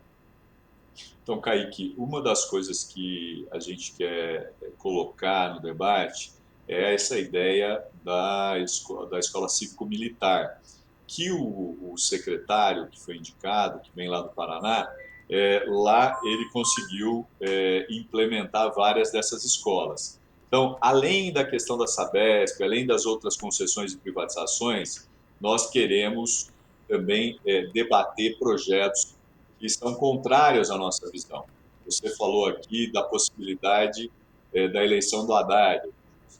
Então, Kaique, uma das coisas que a gente quer colocar no debate é essa ideia da escola cívico-militar, que o secretário que foi indicado, que vem lá do Paraná, lá ele conseguiu implementar várias dessas escolas. Então, além da questão da Sabesp, além das outras concessões e privatizações, nós queremos também debater projetos que são contrários à nossa visão. Você falou aqui da possibilidade da eleição do Haddad.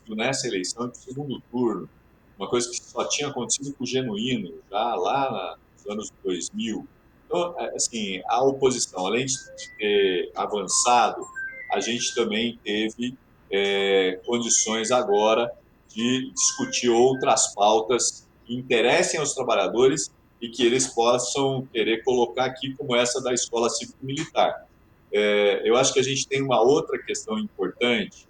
Nessa eleição, no segundo turno, uma coisa que só tinha acontecido com o Genuíno, já lá nos anos 2000. Então, assim, a oposição, além de ter avançado, a gente também teve condições agora de discutir outras pautas que interessem aos trabalhadores e que eles possam querer colocar aqui, como essa da Escola Cívico-Militar. Eu acho que a gente tem uma outra questão importante.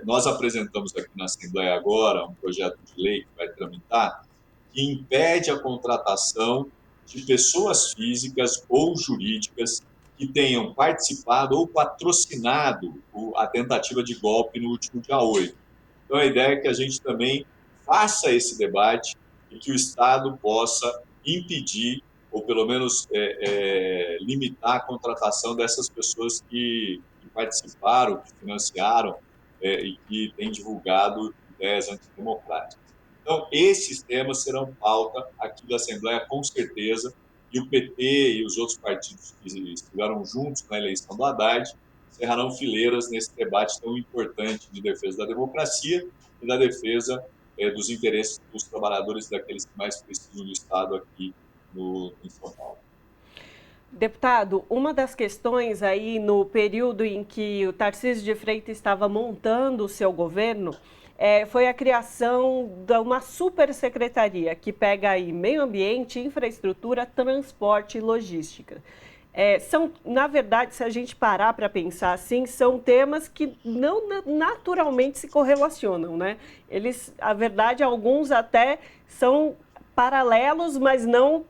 Nós apresentamos aqui na Assembleia agora um projeto de lei que vai tramitar, que impede a contratação de pessoas físicas ou jurídicas que tenham participado ou patrocinado a tentativa de golpe no último dia 8. Então, a ideia é que a gente também faça esse debate e que o Estado possa impedir ou, pelo menos, limitar a contratação dessas pessoas que participaram, que financiaram e que têm divulgado ideias antidemocráticas. Então, esses temas serão pauta aqui da Assembleia, com certeza, e o PT e os outros partidos que estiveram juntos na eleição do Haddad cerrarão fileiras nesse debate tão importante de defesa da democracia e da defesa dos interesses dos trabalhadores, daqueles que mais precisam do Estado aqui em São Paulo. Deputado, uma das questões aí no período em que o Tarcísio de Freitas estava montando o seu governo foi a criação de uma supersecretaria que pega aí meio ambiente, infraestrutura, transporte e logística. Na verdade, se a gente parar para pensar assim, são temas que não naturalmente se correlacionam, né? A verdade, alguns até são paralelos, mas não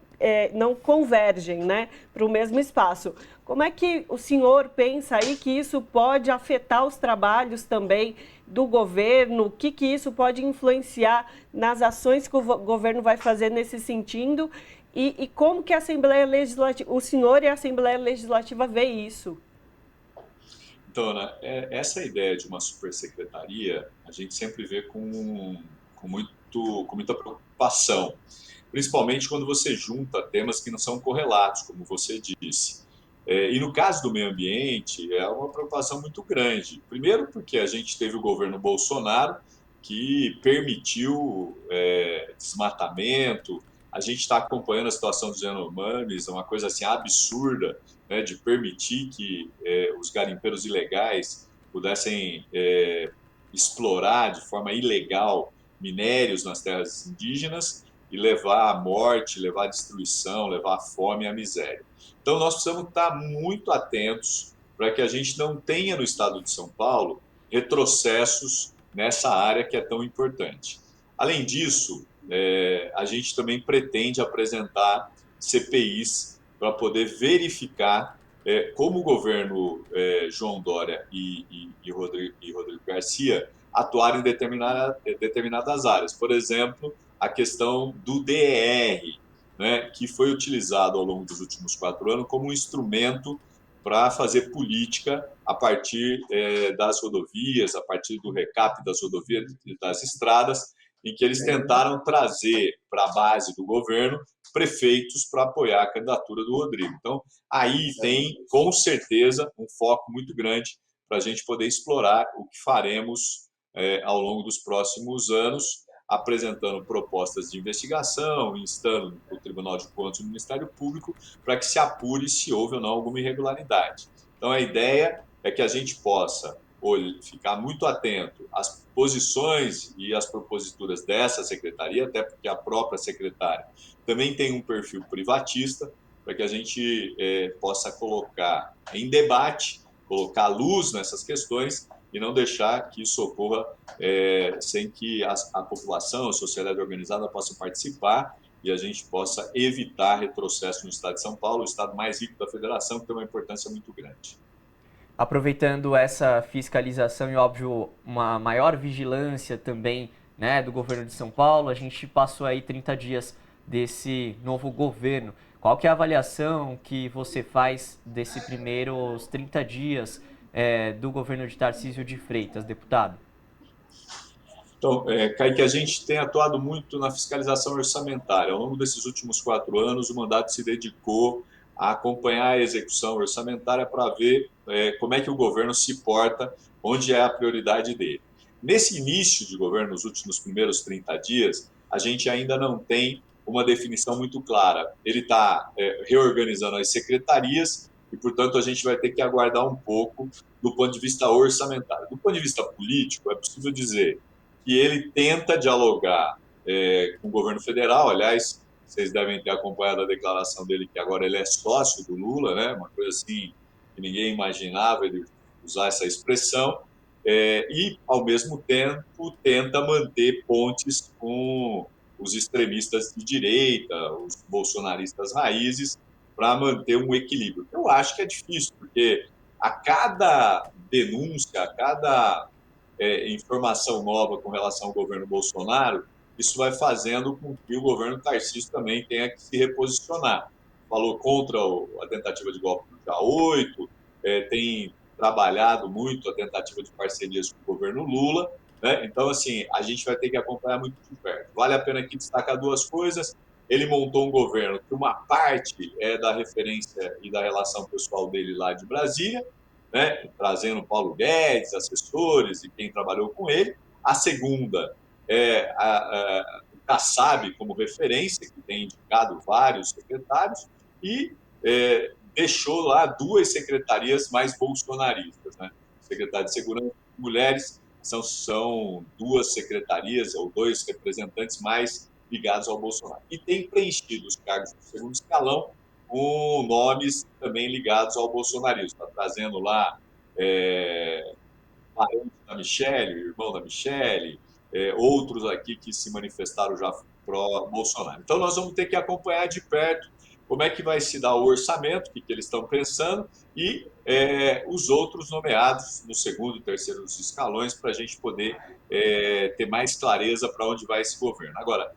convergem, né, para o mesmo espaço. Como é que o senhor pensa aí que isso pode afetar os trabalhos também do governo? O que isso pode influenciar nas ações que o governo vai fazer nesse sentido? E como que a Assembleia Legislativa, o senhor e a Assembleia Legislativa vê isso? Então, Ana, essa ideia de uma supersecretaria, a gente sempre vê com muita preocupação, principalmente quando você junta temas que não são correlatos, como você disse. E no caso do meio ambiente, é uma preocupação muito grande. Primeiro porque a gente teve o governo Bolsonaro, que permitiu desmatamento. A gente está acompanhando a situação dos Yanomamis, uma coisa assim absurda, né, de permitir que os garimpeiros ilegais pudessem explorar de forma ilegal minérios nas terras indígenas e levar à morte, levar à destruição, levar à fome e à miséria. Então, nós precisamos estar muito atentos para que a gente não tenha no estado de São Paulo retrocessos nessa área que é tão importante. Além disso, a gente também pretende apresentar CPIs para poder verificar como o governo João Dória e Rodrigo Garcia atuaram em determinadas áreas. Por exemplo, a questão do DER, né, que foi utilizado ao longo dos últimos 4 anos como um instrumento para fazer política a partir das rodovias, a partir do recap das rodovias e das estradas, em que eles tentaram trazer para a base do governo prefeitos para apoiar a candidatura do Rodrigo. Então, aí tem, com certeza, um foco muito grande para a gente poder explorar o que faremos ao longo dos próximos anos, apresentando propostas de investigação, instando o Tribunal de Contas e o Ministério Público para que se apure se houve ou não alguma irregularidade. Então, a ideia é que a gente possa ficar muito atento às posições e às proposituras dessa secretaria, até porque a própria secretária também tem um perfil privatista, para que a gente possa colocar em debate, colocar luz nessas questões e não deixar que isso ocorra sem que a população, a sociedade organizada possa participar e a gente possa evitar retrocesso no estado de São Paulo, o estado mais rico da federação, que tem uma importância muito grande. Aproveitando essa fiscalização e, óbvio, uma maior vigilância também, né, do governo de São Paulo, a gente passou aí 30 dias desse novo governo. Qual que é a avaliação que você faz desses primeiros 30 dias do governo de Tarcísio de Freitas, deputado? Então, Kaique, a gente tem atuado muito na fiscalização orçamentária. Ao longo desses últimos 4 anos, o mandato se dedicou a acompanhar a execução orçamentária para ver como é que o governo se porta, onde é a prioridade dele. Nesse início de governo, nos últimos primeiros 30 dias, a gente ainda não tem uma definição muito clara. Ele está reorganizando as secretarias e, portanto, a gente vai ter que aguardar um pouco do ponto de vista orçamentário. Do ponto de vista político, é possível dizer que ele tenta dialogar com o governo federal. Aliás, vocês devem ter acompanhado a declaração dele que agora ele é sócio do Lula, né? Uma coisa assim que ninguém imaginava ele usar essa expressão, e, ao mesmo tempo, tenta manter pontes com os extremistas de direita, os bolsonaristas raízes, para manter um equilíbrio. Eu acho que é difícil, porque a cada denúncia, a cada informação nova com relação ao governo Bolsonaro, isso vai fazendo com que o governo Tarcísio também tenha que se reposicionar. Falou contra a tentativa de golpe do dia 8, tem trabalhado muito a tentativa de parcerias com o governo Lula, né? Então, assim, a gente vai ter que acompanhar muito de perto. Vale a pena aqui destacar duas coisas. Ele montou um governo que uma parte é da referência e da relação pessoal dele lá de Brasília, né? Trazendo Paulo Guedes, assessores e quem trabalhou com ele. A segunda é o Kassab como referência, que tem indicado vários secretários, e deixou lá duas secretarias mais bolsonaristas, né? Secretário de Segurança e Mulheres são duas secretarias ou dois representantes mais ligados ao Bolsonaro. E tem preenchido os cargos do segundo escalão com nomes também ligados ao bolsonarismo. Está trazendo lá parente da Michelle, irmão da Michelle, outros aqui que se manifestaram já pró-Bolsonaro. Então, nós vamos ter que acompanhar de perto como é que vai se dar o orçamento, o que eles estão pensando, e os outros nomeados no segundo e terceiro escalões, para a gente poder ter mais clareza para onde vai esse governo. Agora,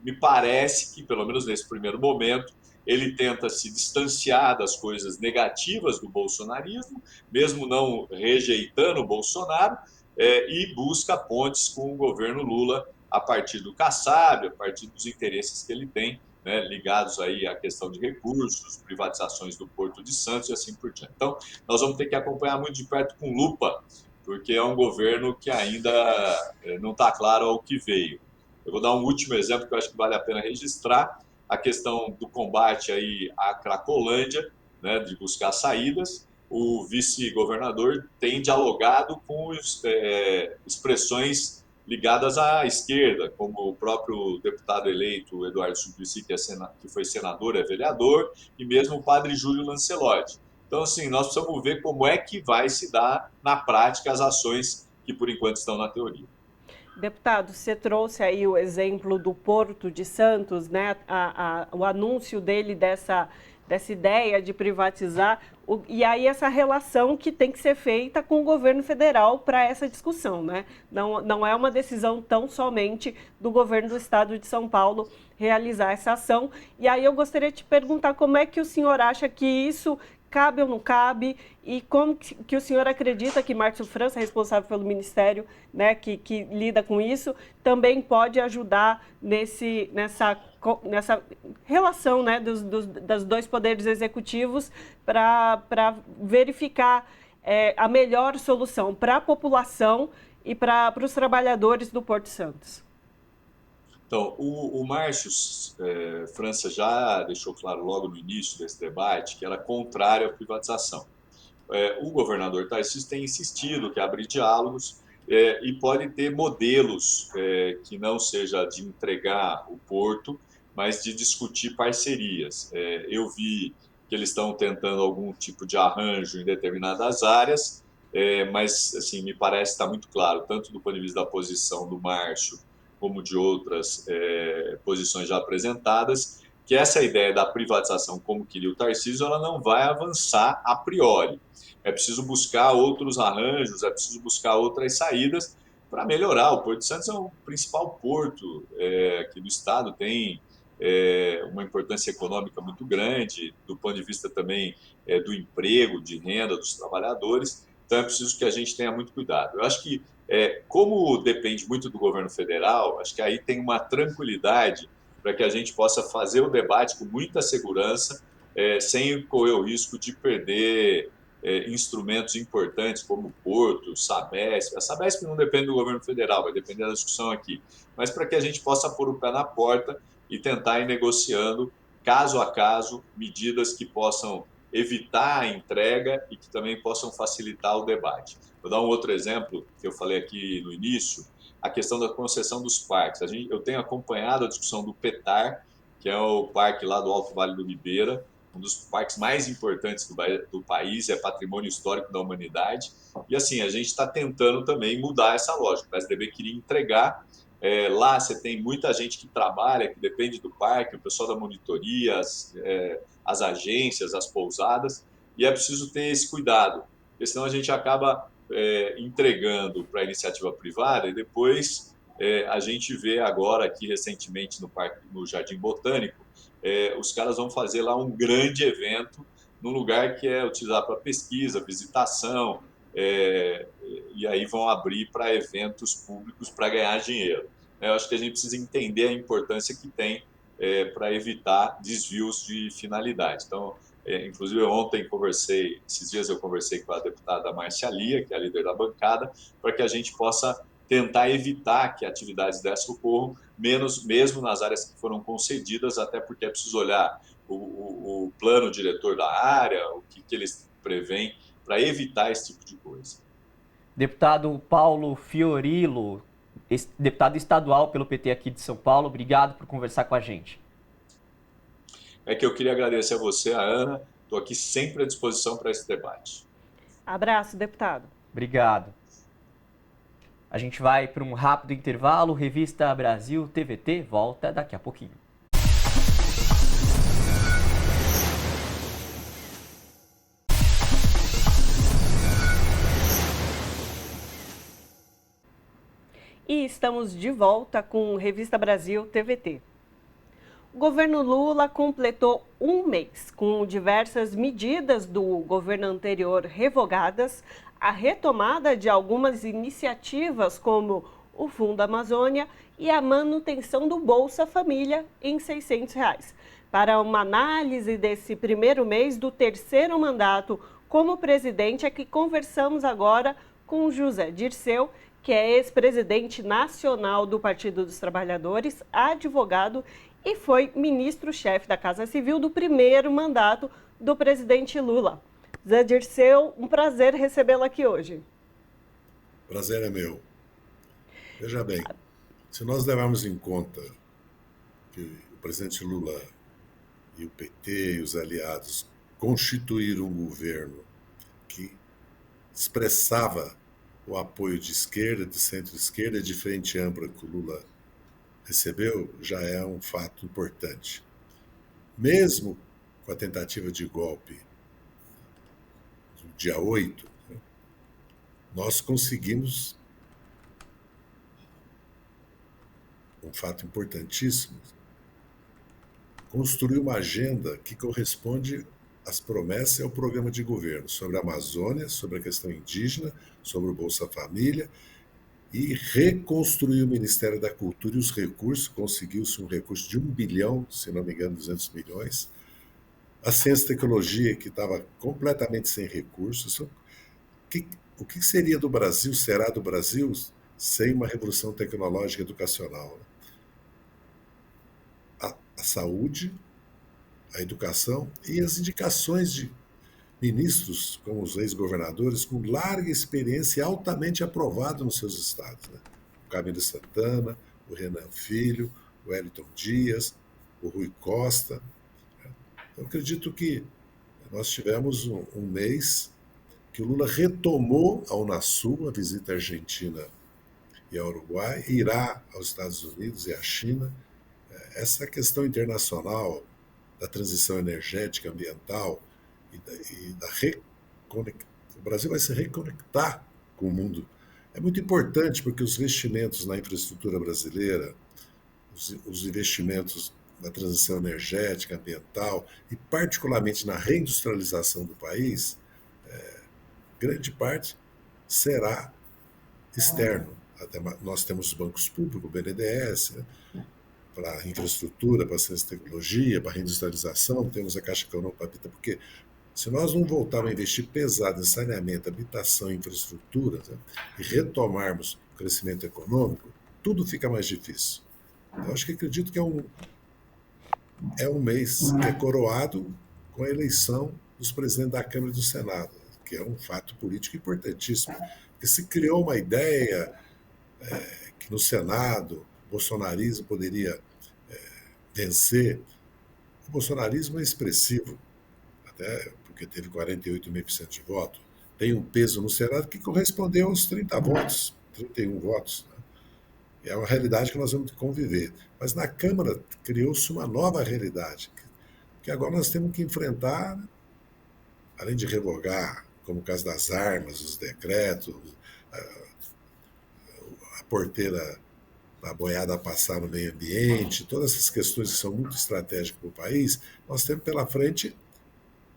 me parece que, pelo menos nesse primeiro momento, ele tenta se distanciar das coisas negativas do bolsonarismo, mesmo não rejeitando o Bolsonaro, e busca pontes com o governo Lula a partir do Kassab, a partir dos interesses que ele tem, né, ligados aí à questão de recursos, privatizações do Porto de Santos e assim por diante. Então, nós vamos ter que acompanhar muito de perto com lupa, porque é um governo que ainda não está claro ao que veio. Eu vou dar um último exemplo que eu acho que vale a pena registrar, a questão do combate aí à Cracolândia, né, de buscar saídas. O vice-governador tem dialogado com expressões ligadas à esquerda, como o próprio deputado eleito Eduardo Suplicy, que foi senador, é vereador, e mesmo o padre Júlio Lancelotti. Então, assim, nós precisamos ver como é que vai se dar na prática as ações que, por enquanto, estão na teoria. Deputado, você trouxe aí o exemplo do Porto de Santos, né? O anúncio dele dessa ideia de privatizar, e aí essa relação que tem que ser feita com o governo federal para essa discussão, né? Não é uma decisão tão somente do governo do estado de São Paulo realizar essa ação. E aí eu gostaria de te perguntar como é que o senhor acha que isso cabe ou não cabe, e como que o senhor acredita que Márcio França, responsável pelo Ministério, né, que lida com isso, também pode ajudar nessa relação, né, dos dois poderes executivos para verificar a melhor solução para a população e para os trabalhadores do Porto Santos? Então, o Márcio França já deixou claro logo no início desse debate que era contrário à privatização. O governador Tarcísio tem insistido que abre diálogos e pode ter modelos que não seja de entregar o porto, mas de discutir parcerias. Eu vi que eles estão tentando algum tipo de arranjo em determinadas áreas, mas assim, me parece que está muito claro, tanto do ponto de vista da posição do Márcio, como de outras posições já apresentadas, que essa ideia da privatização, como queria o Tarcísio, ela não vai avançar a priori. É preciso buscar outros arranjos, é preciso buscar outras saídas para melhorar. O Porto de Santos é o principal porto aqui do estado, tem uma importância econômica muito grande, do ponto de vista também do emprego, de renda dos trabalhadores, então é preciso que a gente tenha muito cuidado. Eu acho que como depende muito do governo federal, acho que aí tem uma tranquilidade para que a gente possa fazer o debate com muita segurança, sem correr o risco de perder instrumentos importantes como o Porto, Sabesp. A Sabesp não depende do governo federal, vai depender da discussão aqui. Mas para que a gente possa pôr o pé na porta e tentar ir negociando, caso a caso, medidas que possam evitar a entrega e que também possam facilitar o debate. Vou dar um outro exemplo que eu falei aqui no início. a questão da concessão dos parques. Eu tenho acompanhado a discussão do PETAR, que é o parque lá do Alto Vale do Ribeira, um dos parques mais importantes do país, é patrimônio histórico da humanidade. E assim, a gente está tentando também mudar essa lógica. O PSDB queria entregar. Lá você tem muita gente que trabalha, que depende do parque, o pessoal da monitoria, as agências, as pousadas, e é preciso ter esse cuidado, porque senão a gente acaba entregando para a iniciativa privada e depois a gente vê agora aqui recentemente no Jardim Botânico, os caras vão fazer lá um grande evento num lugar que é utilizado para pesquisa, visitação, e aí vão abrir para eventos públicos para ganhar dinheiro. Eu acho que a gente precisa entender a importância que tem para evitar desvios de finalidade. Então, inclusive esses dias eu conversei com a deputada Márcia Lia, que é a líder da bancada, para que a gente possa tentar evitar que atividades dessas ocorram, mesmo nas áreas que foram concedidas, até porque é preciso olhar o plano diretor da área, o que eles prevêem para evitar esse tipo de coisa. Deputado Paulo Fiorilo, deputado estadual pelo PT aqui de São Paulo, obrigado por conversar com a gente. É que eu queria agradecer a você, a Ana, estou aqui sempre à disposição para esse debate. Abraço, deputado. Obrigado. A gente vai para um rápido intervalo, Revista Brasil TVT volta daqui a pouquinho. E estamos de volta com Revista Brasil TVT. O governo Lula completou um mês com diversas medidas do governo anterior revogadas, a retomada de algumas iniciativas como o Fundo Amazônia e a manutenção do Bolsa Família em R$ 600. Para uma análise desse primeiro mês do terceiro mandato como presidente, é que conversamos agora com José Dirceu, que é ex-presidente nacional do Partido dos Trabalhadores, advogado e foi ministro-chefe da Casa Civil do primeiro mandato do presidente Lula. Zé Dirceu, um prazer recebê-lo aqui hoje. Prazer é meu. Veja bem, se nós levarmos em conta que o presidente Lula e o PT e os aliados constituíram um governo que expressava o apoio de esquerda, de centro-esquerda, de frente ampla que o Lula recebeu, já é um fato importante. Mesmo com a tentativa de golpe do dia 8, nós conseguimos um fato importantíssimo, construir uma agenda que corresponde às promessas e ao programa de governo sobre a Amazônia, sobre a questão indígena, sobre o Bolsa Família, e reconstruir o Ministério da Cultura e os recursos, conseguiu-se um recurso de 1 bilhão, se não me engano, 200 milhões. A ciência e tecnologia, que estava completamente sem recursos. O que seria do Brasil, será do Brasil, sem uma revolução tecnológica educacional? A saúde, a educação e as indicações de ministros, como os ex-governadores, com larga experiência e altamente aprovado nos seus estados. O Camilo Santana, o Renan Filho, o Wellington Dias, o Rui Costa. Eu acredito que nós tivemos um mês que o Lula retomou a Unasul, a visita à Argentina e ao Uruguai, irá aos Estados Unidos e à China. Essa questão internacional da transição energética, ambiental, o Brasil vai se reconectar com o mundo. É muito importante porque os investimentos na infraestrutura brasileira, os investimentos na transição energética, ambiental e particularmente na reindustrialização do país, grande parte será externo. Nós temos os bancos públicos, o BNDES, para a infraestrutura, para a ciência e tecnologia, para a reindustrialização, temos a Caixa Econômica para a Habitação, porque se nós não voltarmos a investir pesado em saneamento, habitação e infraestrutura, e retomarmos o crescimento econômico, tudo fica mais difícil. Eu acredito que é um mês que é coroado com a eleição dos presidentes da Câmara e do Senado, que é um fato político importantíssimo, porque se criou uma ideia que no Senado o bolsonarismo poderia vencer. O bolsonarismo é expressivo, até porque teve 48,5% de voto. Tem um peso no Senado que correspondeu aos 30 votos, 31 votos. Né? É uma realidade que nós vamos conviver. Mas na Câmara criou-se uma nova realidade, que agora nós temos que enfrentar, além de revogar, como o caso das armas, os decretos, a porteira, a boiada a passar no meio ambiente, todas essas questões que são muito estratégicas para o país, nós temos pela frente,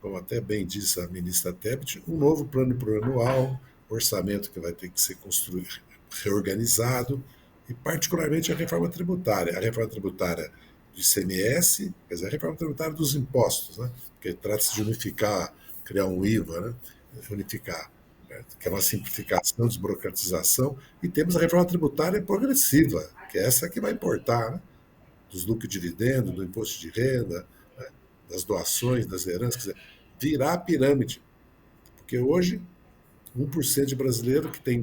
como até bem disse a ministra Tebet, um novo plano plurianual, orçamento que vai ter que ser construído, reorganizado, e particularmente a reforma tributária. A reforma tributária do ICMS, quer dizer, a reforma tributária dos impostos, né? Porque trata-se de unificar, criar um IVA, né? Unificar, né? Que é uma simplificação, desburocratização, e temos a reforma tributária progressiva, que é essa que vai importar, né? Dos lucros e dividendos, do imposto de renda, né? Das doações, das heranças, quer dizer, virar a pirâmide. Porque hoje, 1% de brasileiro que tem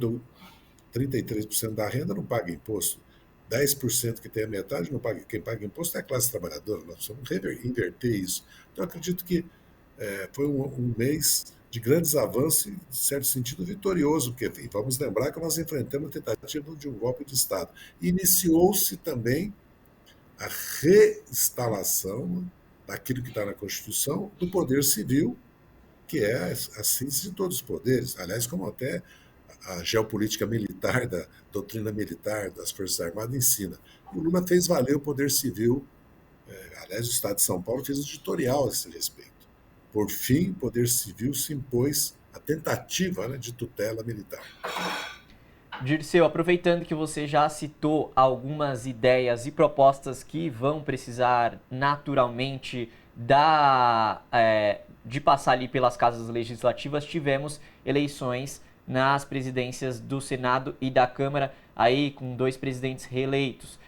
33% da renda não paga imposto. 10% que tem a metade não paga. Quem paga imposto é a classe trabalhadora. Nós precisamos inverter isso. Então, eu acredito que foi um mês de grandes avanços e, em certo sentido, vitorioso, porque vamos lembrar que nós enfrentamos a tentativa de um golpe de Estado. Iniciou-se também a reinstalação daquilo que está na Constituição do poder civil, que é a síntese de todos os poderes. Aliás, como até a geopolítica militar, da doutrina militar das Forças Armadas ensina. E o Lula fez valer o poder civil. Aliás, o Estado de São Paulo fez um editorial a esse respeito. Por fim, o poder civil se impôs a tentativa, né, de tutela militar. Dirceu, aproveitando que você já citou algumas ideias e propostas que vão precisar naturalmente de passar ali pelas casas legislativas, tivemos eleições nas presidências do Senado e da Câmara, aí com 2 presidentes reeleitos.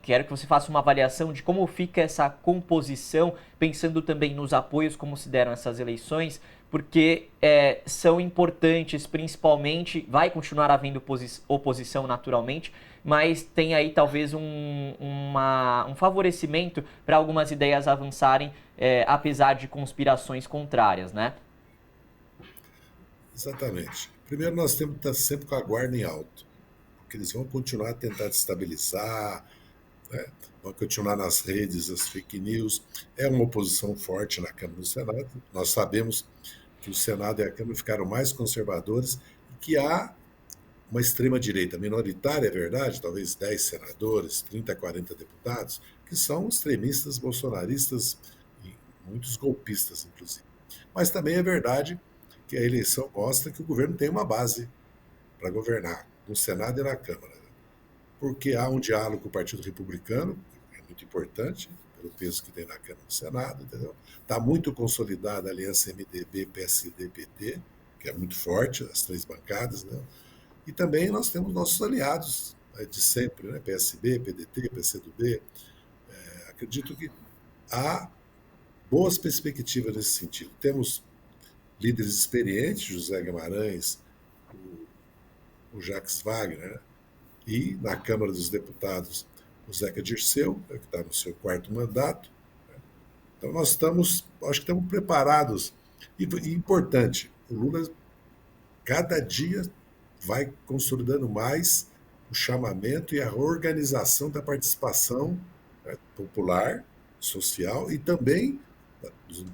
Quero que você faça uma avaliação de como fica essa composição, pensando também nos apoios, como se deram essas eleições, porque são importantes, principalmente, vai continuar havendo oposição naturalmente, mas tem aí talvez um favorecimento para algumas ideias avançarem, apesar de conspirações contrárias, né? Exatamente. Primeiro, nós temos que estar sempre com a guarda em alto, porque eles vão continuar a tentar destabilizar, né? Vão continuar nas redes, as fake news. É uma oposição forte na Câmara e no Senado. Nós sabemos que o Senado e a Câmara ficaram mais conservadores e que há uma extrema-direita minoritária, é verdade, talvez 10 senadores, 30, 40 deputados, que são extremistas bolsonaristas e muitos golpistas, inclusive. Mas também é verdade que a eleição mostra que o governo tem uma base para governar, no Senado e na Câmara. Porque há um diálogo com o Partido Republicano, que é muito importante, pelo peso que tem na Câmara e no Senado, entendeu? Está muito consolidada a aliança MDB, PSD, PT, que é muito forte, as 3 bancadas, né? E também nós temos nossos aliados, né, de sempre, né? PSB, PDT, PCdoB. Acredito que há boas perspectivas nesse sentido. Temos líderes experientes, José Guimarães, o Jacques Wagner, né? E na Câmara dos Deputados, o Zeca Dirceu, que está no seu 4º mandato. Né? Então nós acho que estamos preparados. E importante, o Lula, cada dia, vai consolidando mais o chamamento e a organização da participação, né, popular, social e também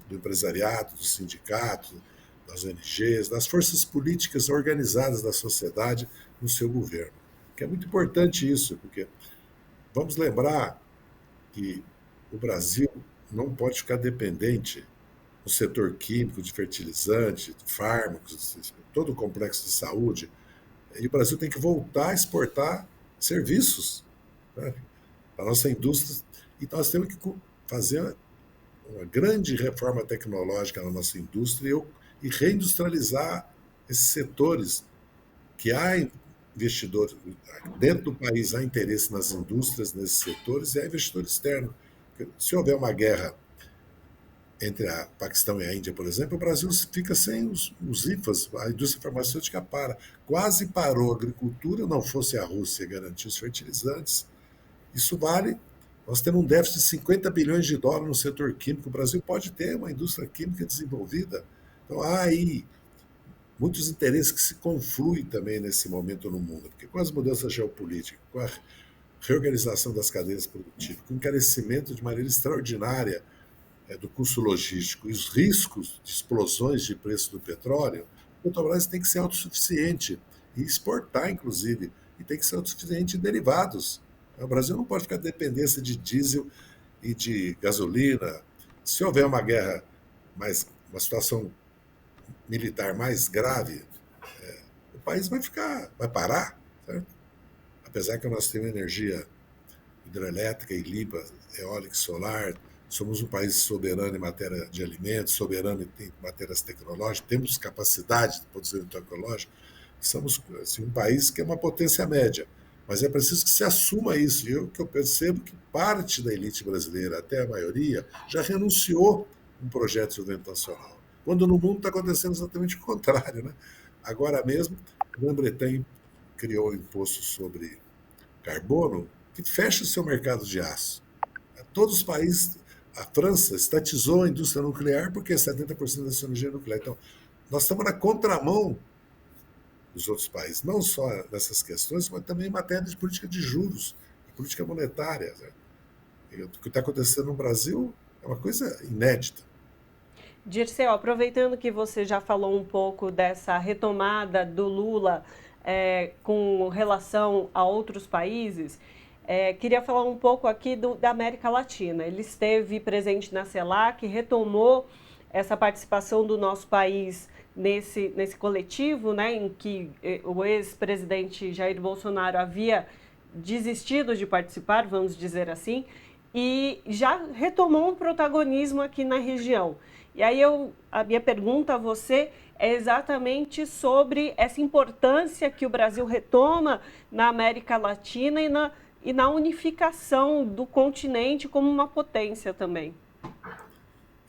do empresariado, do sindicato, das ONGs, das forças políticas organizadas da sociedade no seu governo. Que é muito importante isso, porque vamos lembrar que o Brasil não pode ficar dependente do setor químico, de fertilizante, de fármacos, todo o complexo de saúde. E o Brasil tem que voltar a exportar serviços, né? A nossa indústria. E nós temos que fazer uma grande reforma tecnológica na nossa indústria e reindustrializar esses setores que há investidor dentro do país, há interesse nas indústrias, nesses setores, e há investidor externo. Se houver uma guerra entre a Paquistão e a Índia, por exemplo, o Brasil fica sem os IFAs, a indústria farmacêutica para. Quase parou a agricultura, não fosse a Rússia garantir os fertilizantes. Isso vale. Nós temos um déficit de 50 bilhões de dólares no setor químico. O Brasil pode ter uma indústria química desenvolvida. Então, há aí muitos interesses que se confluem também nesse momento no mundo. Porque com as mudanças geopolíticas, com a reorganização das cadeias produtivas, com o encarecimento de maneira extraordinária do custo logístico e os riscos de explosões de preço do petróleo, a Petrobras tem que ser autossuficiente e exportar, inclusive, e tem que ser autossuficiente em derivados. O Brasil não pode ficar dependência de diesel e de gasolina. Se houver uma guerra, uma situação militar mais grave, o país vai parar, certo? Apesar que nós temos energia hidrelétrica e limpa, eólica e solar, somos um país soberano em matéria de alimentos, soberano em matérias tecnológicas, temos capacidade de produzir tecnológica, somos assim, um país que é uma potência média, mas é preciso que se assuma isso. E eu percebo que parte da elite brasileira, até a maioria, já renunciou a um projeto de desenvolvimento nacional, quando no mundo está acontecendo exatamente o contrário, né? Agora mesmo, a Grã-Bretanha criou um imposto sobre carbono que fecha o seu mercado de aço. Todos os países, a França estatizou a indústria nuclear porque 70% da sua energia é nuclear. Então, nós estamos na contramão dos outros países, não só nessas questões, mas também em matéria de política de juros, de política monetária. Né? O que está acontecendo no Brasil é uma coisa inédita. Dirceu, aproveitando que você já falou um pouco dessa retomada do Lula com relação a outros países, queria falar um pouco aqui da América Latina. Ele esteve presente na CELAC, retomou essa participação do nosso país nesse coletivo, né, em que o ex-presidente Jair Bolsonaro havia desistido de participar, vamos dizer assim, e já retomou um protagonismo aqui na região. E aí a minha pergunta a você é exatamente sobre essa importância que o Brasil retoma na América Latina e na unificação do continente como uma potência também.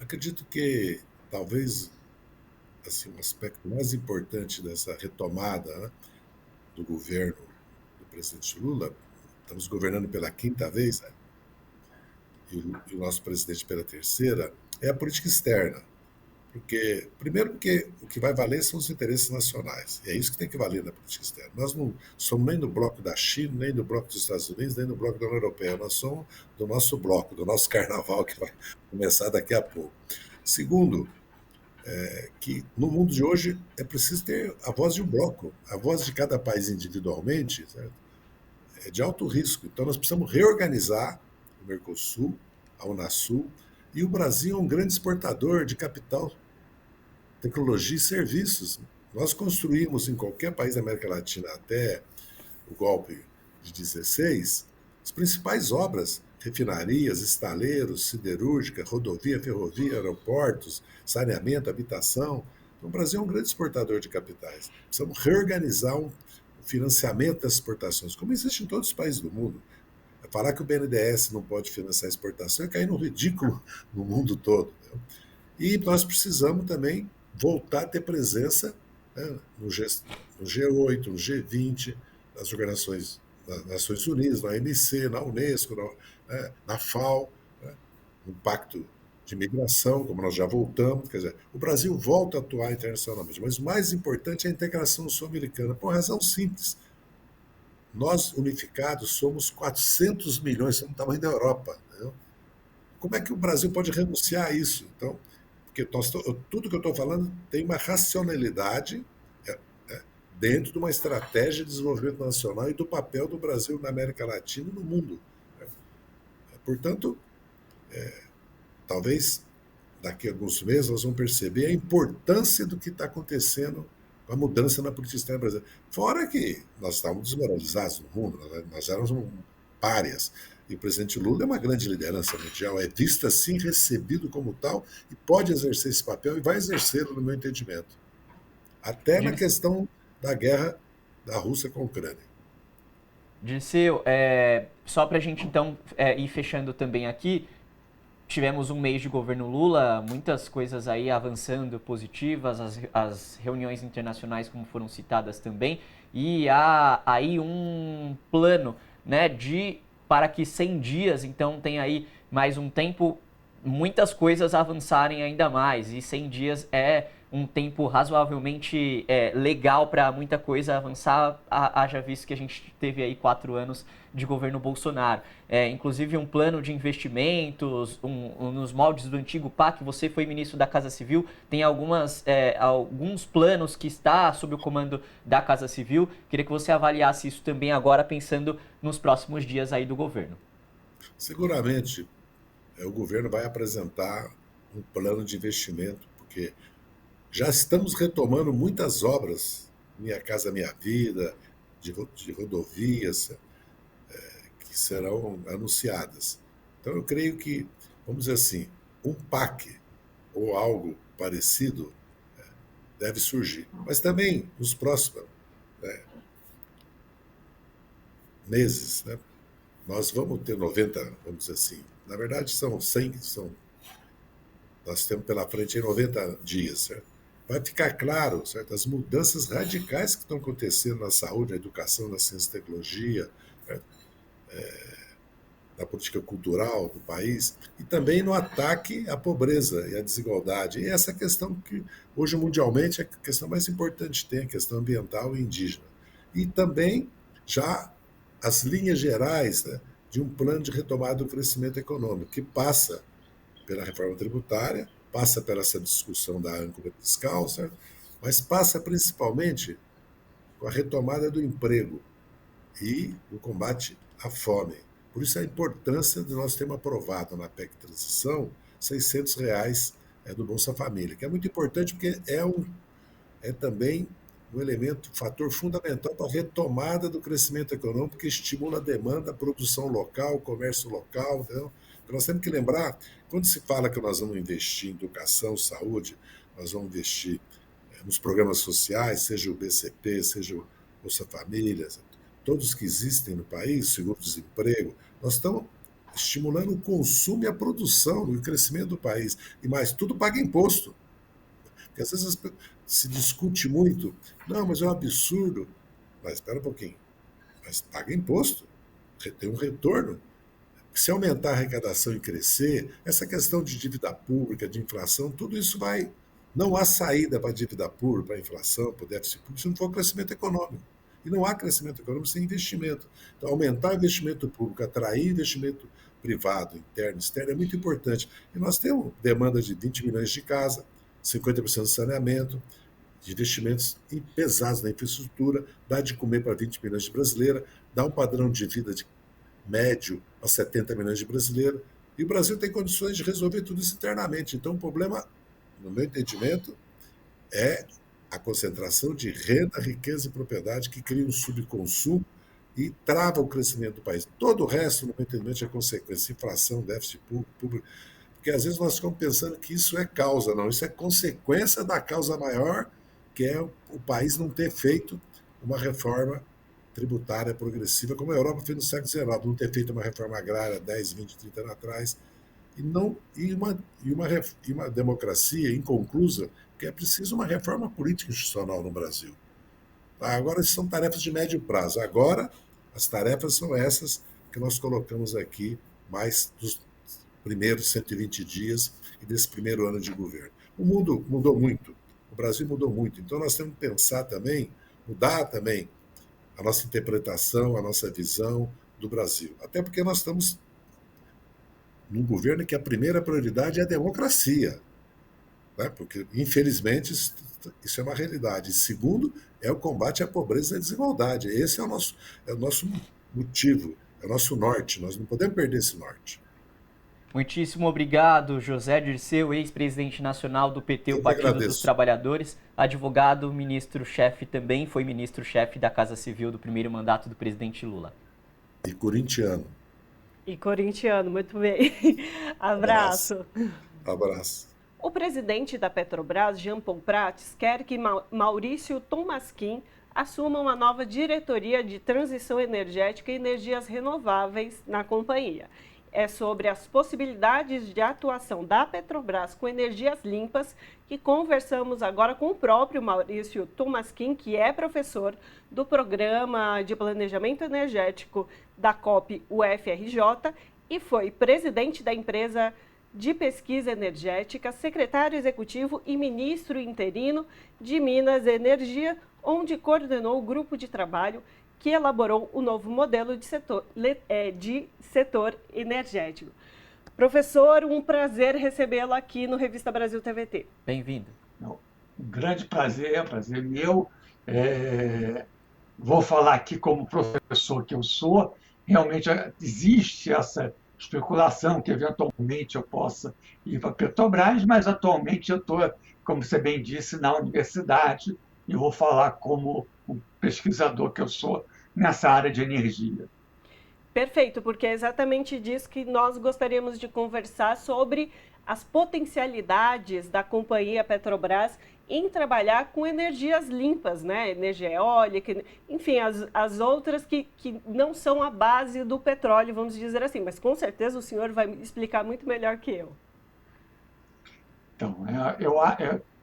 Acredito que talvez assim, um aspecto mais importante dessa retomada, né, do governo do presidente Lula, estamos governando pela 5ª vez, né, e o nosso presidente pela 3ª, é a política externa. Primeiro porque o que vai valer são os interesses nacionais. E é isso que tem que valer na política externa. Nós não somos nem do bloco da China, nem do bloco dos Estados Unidos, nem do bloco da União Europeia. Nós somos do nosso bloco, do nosso carnaval, que vai começar daqui a pouco. Segundo, que no mundo de hoje é preciso ter a voz de um bloco. A voz de cada país individualmente, certo? É de alto risco. Então nós precisamos reorganizar o Mercosul, a Unasul, e o Brasil é um grande exportador de capital, tecnologia e serviços. Nós construímos em qualquer país da América Latina até o golpe de 16 as principais obras, refinarias, estaleiros, siderúrgica, rodovia, ferrovia, aeroportos, saneamento, habitação. Então, o Brasil é um grande exportador de capitais. Precisamos reorganizar o financiamento das exportações, como existe em todos os países do mundo. Falar que o BNDES não pode financiar a exportação é cair no ridículo no mundo todo. Né? E nós precisamos também voltar a ter presença, né, no G8, no G20, nas organizações das Nações Unidas, na OMC, na Unesco, na FAO, né, no Pacto de Migração, como nós já voltamos. Quer dizer, o Brasil volta a atuar internacionalmente, mas o mais importante é a integração sul-americana, por uma razão simples. Nós, unificados, somos 400 milhões, somos o tamanho da Europa. Entendeu? Como é que o Brasil pode renunciar a isso? Então, porque tudo que eu estou falando tem uma racionalidade dentro de uma estratégia de desenvolvimento nacional e do papel do Brasil na América Latina e no mundo. Portanto, talvez daqui a alguns meses nós vamos perceber a importância do que está acontecendo com a mudança na política externa brasileira. Fora que nós estávamos desmoralizados no mundo, nós éramos párias. E o presidente Lula é uma grande liderança mundial, é visto assim, recebido como tal, e pode exercer esse papel, e vai exercê-lo, no meu entendimento. Até na questão da guerra da Rússia com a Ucrânia. Dirceu, só para a gente então ir fechando também aqui, tivemos um mês de governo Lula, muitas coisas aí avançando positivas, as reuniões internacionais como foram citadas também, e há aí um plano, né, para que 100 dias, então tem aí mais um tempo, muitas coisas avançarem ainda mais, e 100 dias é um tempo razoavelmente legal para muita coisa avançar, haja visto que a gente teve aí 4 anos de governo Bolsonaro. Inclusive um plano de investimentos, nos moldes do antigo PAC, você foi ministro da Casa Civil, tem alguns planos que está sob o comando da Casa Civil. Queria que você avaliasse isso também agora, pensando nos próximos dias aí do governo. Seguramente, o governo vai apresentar um plano de investimento, porque já estamos retomando muitas obras, Minha Casa Minha Vida, de rodovias, que serão anunciadas. Então, eu creio que, vamos dizer assim, um PAC ou algo parecido deve surgir. Mas também, nos próximos meses, né, nós vamos ter 90, vamos dizer assim, na verdade são 100, nós temos pela frente 90 dias, certo? Vai ficar claro, certo, as mudanças radicais que estão acontecendo na saúde, na educação, na ciência e tecnologia, na política cultural do país, e também no ataque à pobreza e à desigualdade. E essa questão que hoje mundialmente é a questão mais importante que tem, a questão ambiental e indígena. E também já as linhas gerais, né, de um plano de retomada do crescimento econômico, que passa pela reforma tributária, passa pela essa discussão da âncora fiscal, certo? Mas passa principalmente com a retomada do emprego e o combate à fome. Por isso a importância de nós termos aprovado na PEC Transição R$600 do Bolsa Família, que é muito importante porque é também um elemento, fator fundamental para a retomada do crescimento econômico, que estimula a demanda, a produção local, o comércio local. Entendeu? Então, nós temos que lembrar, quando se fala que nós vamos investir em educação, saúde, nós vamos investir nos programas sociais, seja o BCP, seja o Bolsa Família, todos que existem no país, seguro-desemprego, nós estamos estimulando o consumo e a produção e o crescimento do país. E mais, tudo paga imposto. Porque às vezes se discute muito, não, mas é um absurdo. Mas espera um pouquinho, mas paga imposto, tem um retorno. Se aumentar a arrecadação e crescer, essa questão de dívida pública, de inflação, tudo isso vai... Não há saída para a dívida pública, para a inflação, para o déficit público, se não for crescimento econômico. E não há crescimento econômico sem investimento. Então, aumentar o investimento público, atrair investimento privado, interno, externo, é muito importante. E nós temos demanda de 20 milhões de casas, 50% de saneamento, de investimentos pesados na infraestrutura, dá de comer para 20 milhões de brasileiros, dá um padrão de vida médio a 70 milhões de brasileiros, e o Brasil tem condições de resolver tudo isso internamente. Então, o problema, no meu entendimento, é a concentração de renda, riqueza e propriedade que cria um subconsumo e trava o crescimento do país. Todo o resto, no meu entendimento, é consequência. Inflação, déficit público, porque às vezes nós ficamos pensando que isso é causa, não, isso é consequência da causa maior, que é o país não ter feito uma reforma tributária progressiva, como a Europa fez no século XIX, não ter feito uma reforma agrária 10, 20, 30 anos atrás, e uma democracia inconclusa, porque é preciso uma reforma política institucional no Brasil. Agora, são tarefas de médio prazo. Agora, as tarefas são essas que nós colocamos aqui, mais dos primeiros 120 dias e desse primeiro ano de governo. O mundo mudou muito, o Brasil mudou muito, então nós temos que pensar também, mudar também a nossa interpretação, a nossa visão do Brasil. Até porque nós estamos num governo que a primeira prioridade é a democracia, né? Porque, infelizmente, isso é uma realidade. E segundo, é o combate à pobreza e à desigualdade. Esse é o nosso motivo, é o nosso norte. Nós não podemos perder esse norte. Muitíssimo obrigado, José Dirceu, ex-presidente nacional do PT, o Partido dos Trabalhadores, advogado, ministro-chefe também, foi ministro-chefe da Casa Civil do primeiro mandato do presidente Lula. E corintiano. Muito bem. Abraço. Abraço. O presidente da Petrobras, Jean Paul Prats, quer que Maurício Tolmasquim assuma uma nova diretoria de transição energética e energias renováveis na companhia. é sobre as possibilidades de atuação da Petrobras com energias limpas, que conversamos agora com o próprio Maurício Tolmasquim, que é professor do Programa de Planejamento Energético da COP UFRJ e foi presidente da empresa de pesquisa energética, secretário executivo e ministro interino de Minas e Energia, onde coordenou o grupo de trabalho que elaborou o novo modelo de setor energético. Professor, um prazer recebê-lo aqui no Revista Brasil TVT. Bem-vindo. Um grande prazer, é um prazer meu. Vou falar aqui como professor que eu sou. Realmente existe essa especulação que eventualmente eu possa ir para a Petrobras, mas atualmente eu estou, como você bem disse, na universidade e vou falar como um pesquisador que eu sou nessa área de energia. Perfeito, porque é exatamente disso que nós gostaríamos de conversar, sobre as potencialidades da companhia Petrobras em trabalhar com energias limpas, né? Energia eólica, enfim, as outras que não são a base do petróleo, vamos dizer assim, mas com certeza o senhor vai me explicar muito melhor que eu. Então,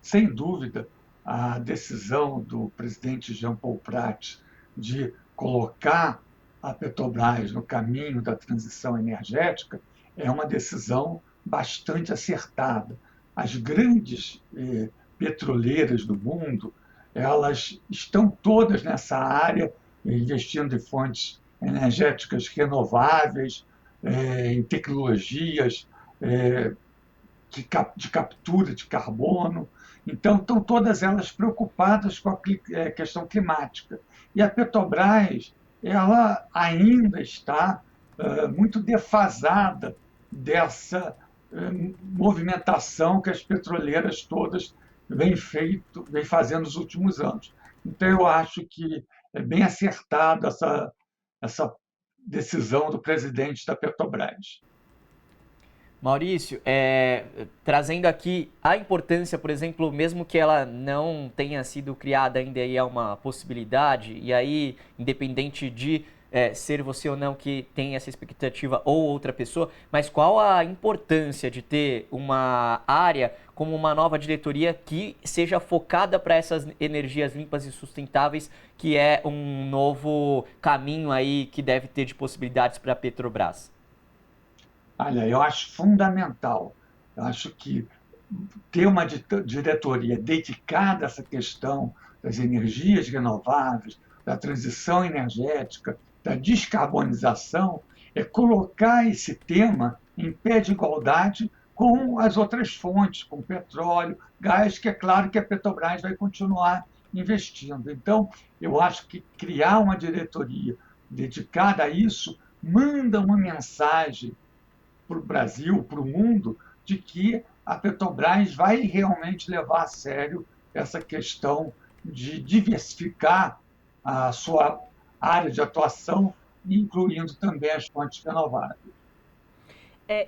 sem dúvida, a decisão do presidente Jean Paul Prat de colocar a Petrobras no caminho da transição energética é uma decisão bastante acertada. As grandes petroleiras do mundo, elas estão todas nessa área, investindo em fontes energéticas renováveis, em tecnologias de captura de carbono. Então, estão todas elas preocupadas com a questão climática. E a Petrobras, ela ainda está muito defasada dessa movimentação que as petroleiras todas vêm fazendo nos últimos anos. Então, eu acho que é bem acertada essa decisão do presidente da Petrobras. Maurício, trazendo aqui a importância, por exemplo, mesmo que ela não tenha sido criada ainda e é uma possibilidade, e aí, independente de ser você ou não que tem essa expectativa ou outra pessoa, mas qual a importância de ter uma área como uma nova diretoria que seja focada para essas energias limpas e sustentáveis, que é um novo caminho aí que deve ter de possibilidades para a Petrobras? Olha, eu acho fundamental. Eu acho que ter uma diretoria dedicada a essa questão das energias renováveis, da transição energética, da descarbonização, é colocar esse tema em pé de igualdade com as outras fontes, com petróleo, gás, que é claro que a Petrobras vai continuar investindo. Então, eu acho que criar uma diretoria dedicada a isso manda uma mensagem para o Brasil, para o mundo, de que a Petrobras vai realmente levar a sério essa questão de diversificar a sua área de atuação, incluindo também as fontes renováveis.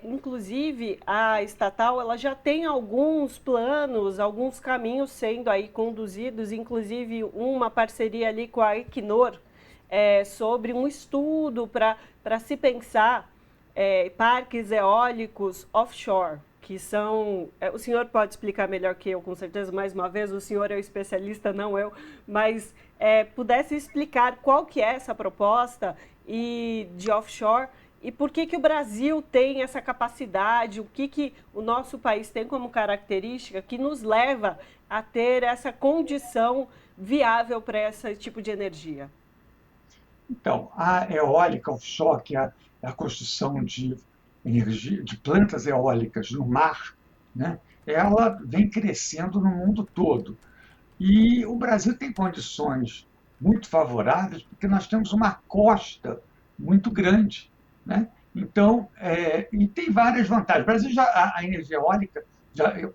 Inclusive, a estatal ela já tem alguns planos, alguns caminhos sendo aí conduzidos, inclusive uma parceria ali com a Equinor, sobre um estudo para se pensar parques eólicos offshore, que são... o senhor pode explicar melhor que eu, com certeza, mais uma vez, o senhor é o especialista, não eu, mas pudesse explicar qual que é essa proposta de offshore e por que o Brasil tem essa capacidade, o que o nosso país tem como característica que nos leva a ter essa condição viável para esse tipo de energia. Então, a eólica offshore, que é a construção de plantas eólicas no mar, né, ela vem crescendo no mundo todo. E o Brasil tem condições muito favoráveis, porque nós temos uma costa muito grande, né? Então, e tem várias vantagens. O Brasil a energia eólica,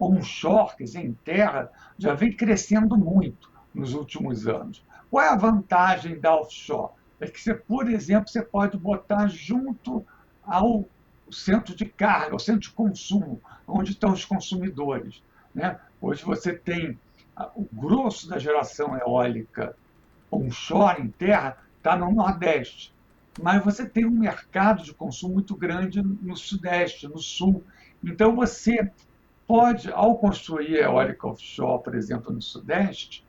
onshore, quer dizer, em terra, já vem crescendo muito nos últimos anos. Qual é a vantagem da offshore? É que você, por exemplo, você pode botar junto ao centro de carga, ao centro de consumo, onde estão os consumidores, né? Hoje você tem o grosso da geração eólica onshore, em terra, está no Nordeste. mas você tem um mercado de consumo muito grande no Sudeste, no Sul. Então, você pode, ao construir eólica offshore, por exemplo, no Sudeste,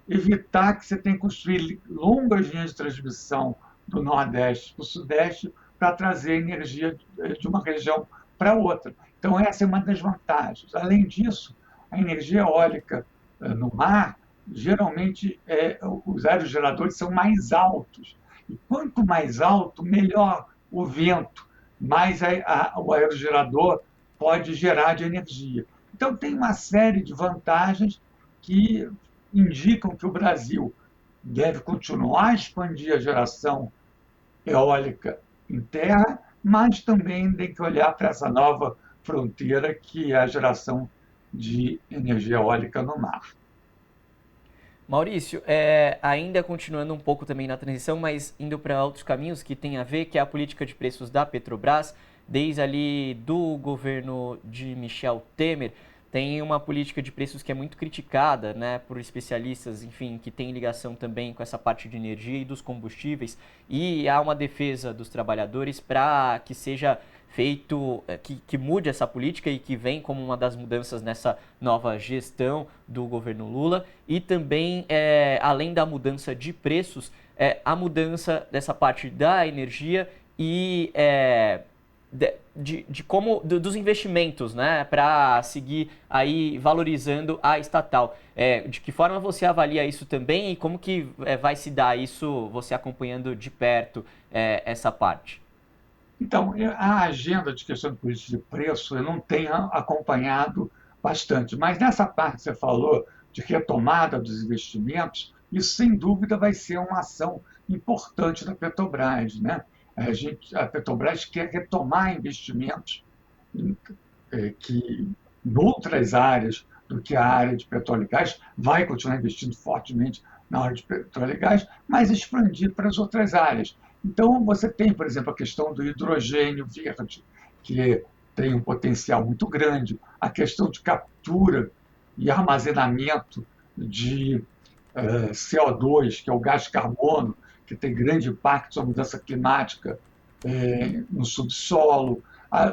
evitar que você tenha que construir longas linhas de transmissão do Nordeste para o Sudeste para trazer energia de uma região para outra. Então, essa é uma das vantagens. Além disso, a energia eólica no mar, geralmente, os aerogeradores são mais altos. E quanto mais alto, melhor o vento, mais o aerogerador pode gerar de energia. Então, tem uma série de vantagens que indicam que o Brasil deve continuar a expandir a geração eólica em terra, mas também tem que olhar para essa nova fronteira que é a geração de energia eólica no mar. Maurício, ainda continuando um pouco também na transição, mas indo para outros caminhos que tem a ver, que é a política de preços da Petrobras, desde ali do governo de Michel Temer, tem uma política de preços que é muito criticada, né, por especialistas, enfim, que tem ligação também com essa parte de energia e dos combustíveis, e há uma defesa dos trabalhadores para que seja feito, que mude essa política e que vem como uma das mudanças nessa nova gestão do governo Lula, e também, além da mudança de preços, a mudança dessa parte da energia e dos investimentos, né, para seguir aí valorizando a estatal. De que forma você avalia isso também e como que vai se dar isso, você acompanhando de perto essa parte? Então, a agenda de questão de política de preço eu não tenho acompanhado bastante, mas nessa parte que você falou de retomada dos investimentos, isso sem dúvida vai ser uma ação importante da Petrobras, né? A Petrobras quer retomar investimentos que em outras áreas do que a área de petróleo e gás, vai continuar investindo fortemente na área de petróleo e gás, mas expandir para as outras áreas. Então, você tem, por exemplo, a questão do hidrogênio verde, que tem um potencial muito grande, a questão de captura e armazenamento de CO2, que é o gás carbono, que tem grande impacto sobre a mudança climática no subsolo,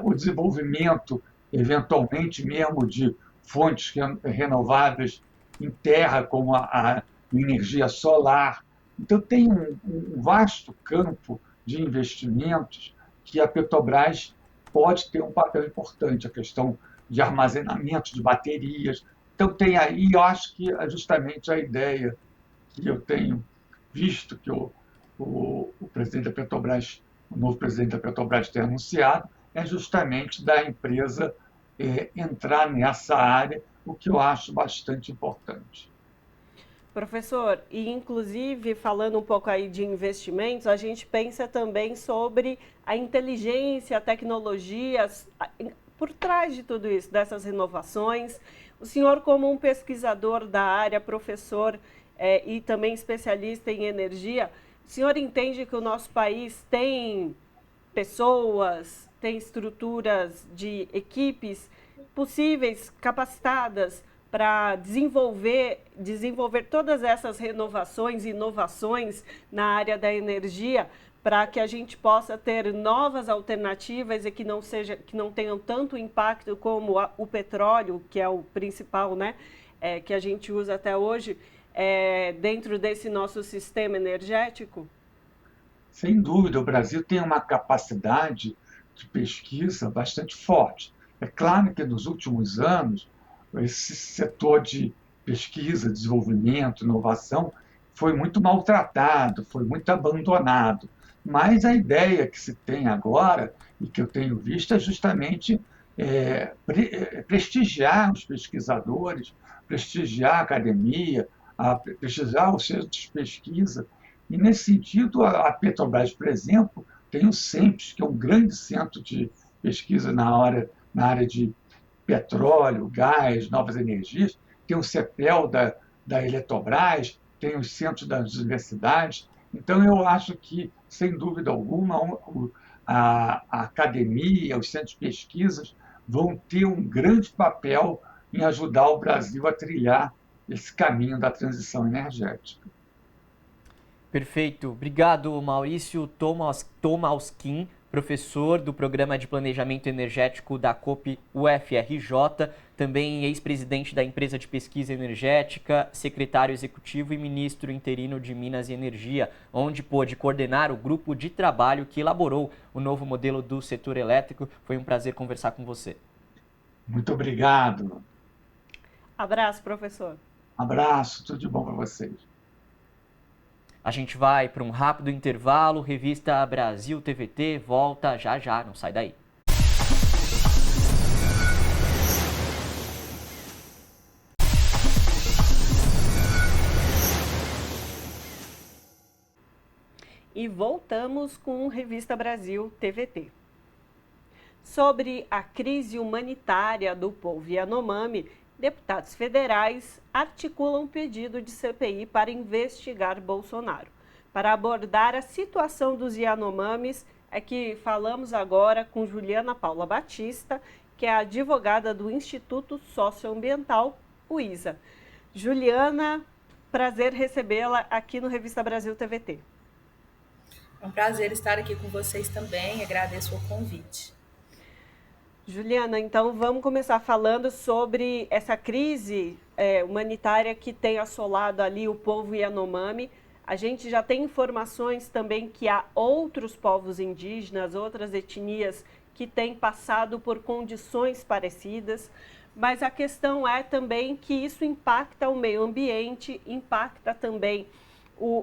o desenvolvimento, eventualmente mesmo, de fontes renováveis em terra, como a energia solar. Então, tem um vasto campo de investimentos que a Petrobras pode ter um papel importante, a questão de armazenamento de baterias. Então, tem aí, eu acho que é justamente a ideia que eu tenho visto que o presidente da Petrobras, o novo presidente da Petrobras tem anunciado, é justamente da empresa entrar nessa área, o que eu acho bastante importante. Professor, e inclusive falando um pouco aí de investimentos, a gente pensa também sobre a inteligência, a tecnologias por trás de tudo isso, dessas renovações. O senhor, como um pesquisador da área, professor e também especialista em energia, o senhor entende que o nosso país tem pessoas, tem estruturas de equipes possíveis, capacitadas para desenvolver todas essas renovações e inovações na área da energia, para que a gente possa ter novas alternativas e que não tenham tanto impacto como o petróleo, que é o principal, né, que a gente usa até hoje, dentro desse nosso sistema energético? Sem dúvida, o Brasil tem uma capacidade de pesquisa bastante forte. É claro que nos últimos anos, esse setor de pesquisa, desenvolvimento, inovação foi muito maltratado, foi muito abandonado. Mas a ideia que se tem agora, e que eu tenho visto, é justamente prestigiar os pesquisadores, prestigiar a academia, prestigiar os centros de pesquisa. E, nesse sentido, a Petrobras, por exemplo, tem o CENPES, que é um grande centro de pesquisa na área de petróleo, gás, novas energias, tem o CEPEL da Eletrobras, tem os centros das universidades. Então, eu acho que, sem dúvida alguma, a academia, os centros de pesquisas vão ter um grande papel em ajudar o Brasil a trilhar esse caminho da transição energética. Perfeito. Obrigado, Maurício Tomasquim, professor do Programa de Planejamento Energético da COP UFRJ, também ex-presidente da Empresa de Pesquisa Energética, secretário executivo e ministro interino de Minas e Energia, onde pôde coordenar o grupo de trabalho que elaborou o novo modelo do setor elétrico. Foi um prazer conversar com você. Muito obrigado. Abraço, professor. Abraço, tudo de bom para vocês. A gente vai para um rápido intervalo. Revista Brasil TVT volta já já, não sai daí. E voltamos com Revista Brasil TVT. Sobre a crise humanitária do povo Yanomami, deputados federais articulam pedido de CPI para investigar Bolsonaro. Para abordar a situação dos Yanomamis, é que falamos agora com Juliana Paula Batista, que é advogada do Instituto Socioambiental, o ISA. Juliana, prazer recebê-la aqui no Revista Brasil TVT. É um prazer estar aqui com vocês também, agradeço o convite. Juliana, então vamos começar falando sobre essa crise humanitária que tem assolado ali o povo Yanomami. A gente já tem informações também que há outros povos indígenas, outras etnias que têm passado por condições parecidas, mas a questão é também que isso impacta o meio ambiente, impacta também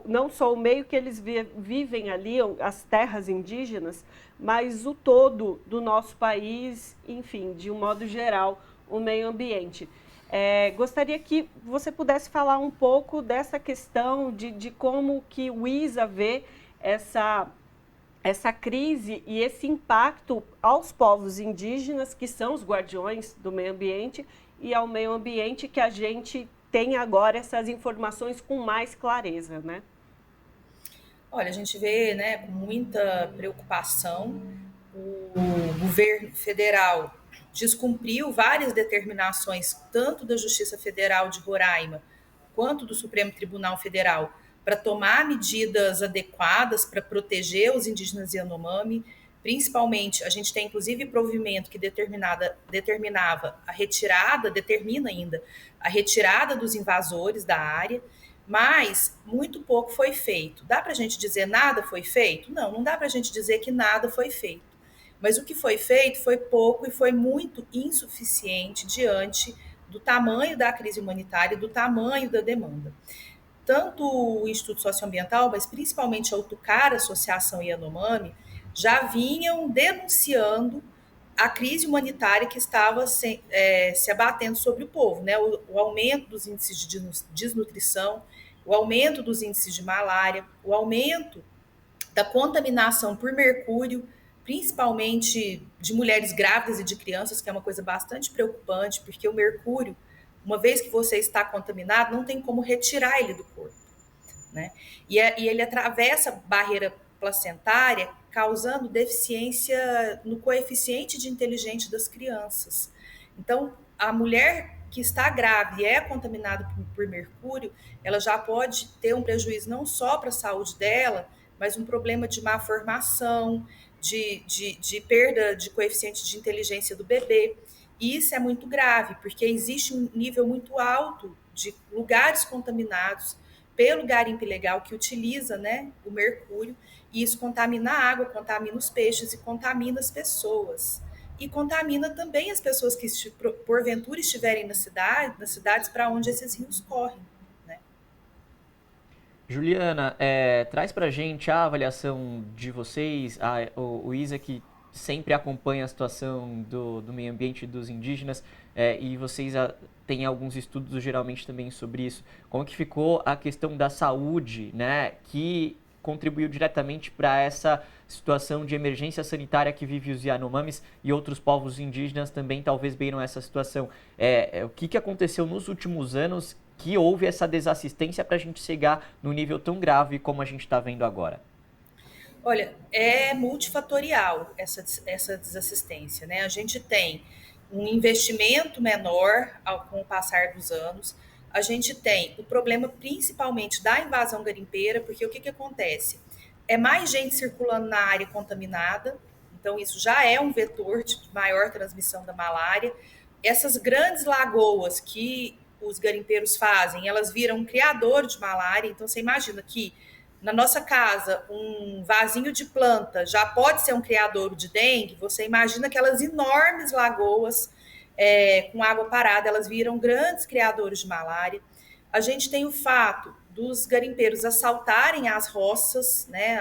não só o meio que eles vivem ali, as terras indígenas, mas o todo do nosso país, enfim, de um modo geral, o meio ambiente. Gostaria que você pudesse falar um pouco dessa questão de como que o ISA vê essa crise e esse impacto aos povos indígenas, que são os guardiões do meio ambiente, e ao meio ambiente que a gente tem agora essas informações com mais clareza, né? Olha, a gente vê, né, com muita preocupação o governo federal descumpriu várias determinações, tanto da Justiça Federal de Roraima quanto do Supremo Tribunal Federal, para tomar medidas adequadas para proteger os indígenas Yanomami. Principalmente, a gente tem inclusive provimento que determinava a retirada, determina ainda a retirada dos invasores da área, mas muito pouco foi feito. Dá para a gente dizer nada foi feito? Não, não dá para a gente dizer que nada foi feito. Mas o que foi feito foi pouco e foi muito insuficiente diante do tamanho da crise humanitária e do tamanho da demanda. Tanto o Instituto Socioambiental, mas principalmente a Utucar, Associação Yanomami, já vinham denunciando a crise humanitária que estava se abatendo sobre o povo, né? O aumento dos índices de desnutrição, o aumento dos índices de malária, o aumento da contaminação por mercúrio, principalmente de mulheres grávidas e de crianças, que é uma coisa bastante preocupante, porque o mercúrio, uma vez que você está contaminado, não tem como retirar ele do corpo, né? E ele atravessa a barreira placentária, causando deficiência no coeficiente de inteligência das crianças. Então, a mulher que está grávida e é contaminada por mercúrio, ela já pode ter um prejuízo não só para a saúde dela, mas um problema de má formação, de perda de coeficiente de inteligência do bebê. E isso é muito grave, porque existe um nível muito alto de lugares contaminados pelo garimpo ilegal que utiliza, né, o mercúrio, e isso contamina a água, contamina os peixes e contamina as pessoas. E contamina também as pessoas que, porventura, estiverem nas cidades para onde esses rios correm, né? Juliana, traz para a gente a avaliação de vocês, o ISA que sempre acompanha a situação do meio ambiente dos indígenas, e vocês têm alguns estudos geralmente também sobre isso. Como que ficou a questão da saúde, né, que contribuiu diretamente para essa situação de emergência sanitária que vive os Yanomamis e outros povos indígenas também talvez beiram essa situação. O que aconteceu nos últimos anos que houve essa desassistência para a gente chegar no nível tão grave como a gente está vendo agora? Olha, é multifatorial essa desassistência, né? A gente tem um investimento menor com o passar dos anos, a gente tem o problema principalmente da invasão garimpeira, porque o que acontece? É mais gente circulando na área contaminada, então isso já é um vetor de maior transmissão da malária. Essas grandes lagoas que os garimpeiros fazem, elas viram um criador de malária, então você imagina que na nossa casa um vasinho de planta já pode ser um criador de dengue, você imagina aquelas enormes lagoas com água parada, elas viram grandes criadores de malária. A gente tem o fato dos garimpeiros assaltarem as roças, né,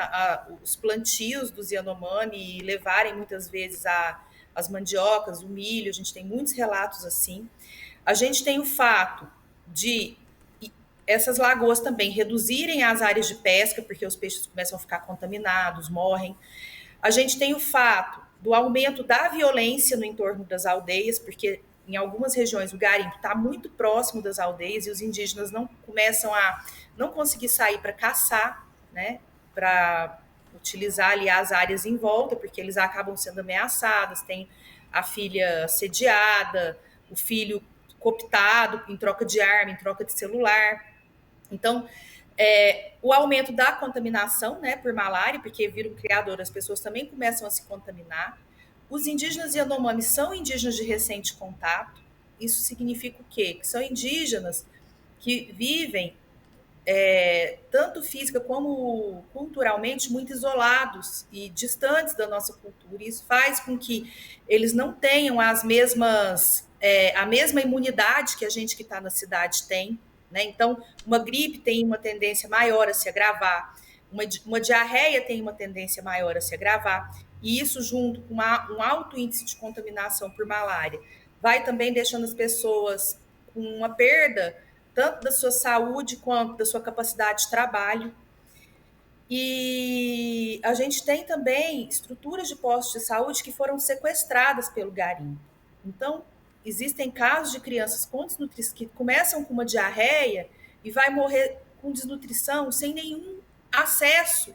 os plantios dos Yanomami e levarem muitas vezes as mandiocas, o milho, a gente tem muitos relatos assim. A gente tem o fato de essas lagoas também reduzirem as áreas de pesca, porque os peixes começam a ficar contaminados, morrem. A gente tem o fato do aumento da violência no entorno das aldeias, porque em algumas regiões o garimpo está muito próximo das aldeias e os indígenas começam a não conseguir sair para caçar, né, para utilizar ali as áreas em volta, porque eles acabam sendo ameaçados, tem a filha assediada, o filho cooptado em troca de arma, em troca de celular. Então, o aumento da contaminação, né, por malária, porque vira um criador, as pessoas também começam a se contaminar. Os indígenas Yanomami são indígenas de recente contato. Isso significa o quê? Que são indígenas que vivem, tanto física como culturalmente, muito isolados e distantes da nossa cultura. Isso faz com que eles não tenham a mesma imunidade que a gente que está na cidade tem. Né? Então, uma gripe tem uma tendência maior a se agravar, uma diarreia tem uma tendência maior a se agravar, e isso junto com um alto índice de contaminação por malária, vai também deixando as pessoas com uma perda tanto da sua saúde quanto da sua capacidade de trabalho. E a gente tem também estruturas de postos de saúde que foram sequestradas pelo garimpo. Então, existem casos de crianças com desnutrição que começam com uma diarreia e vai morrer com desnutrição sem nenhum acesso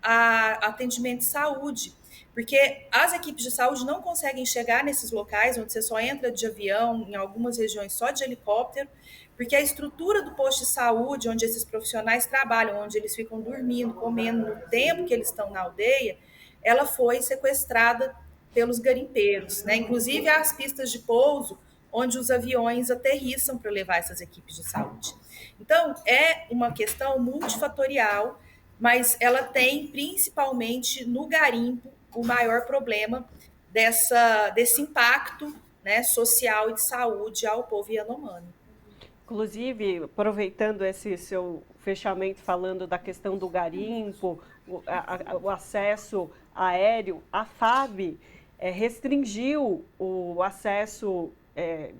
a atendimento de saúde, porque as equipes de saúde não conseguem chegar nesses locais onde você só entra de avião, em algumas regiões só de helicóptero, porque a estrutura do posto de saúde, onde esses profissionais trabalham, onde eles ficam dormindo, comendo no tempo que eles estão na aldeia, ela foi sequestrada pelos garimpeiros, né? Inclusive as pistas de pouso, onde os aviões aterrissam para levar essas equipes de saúde. Então, é uma questão multifatorial, mas ela tem, principalmente no garimpo, o maior problema desse impacto, né, social e de saúde ao povo Yanomami. Inclusive, aproveitando esse seu fechamento, falando da questão do garimpo, o acesso aéreo, a FAB restringiu o acesso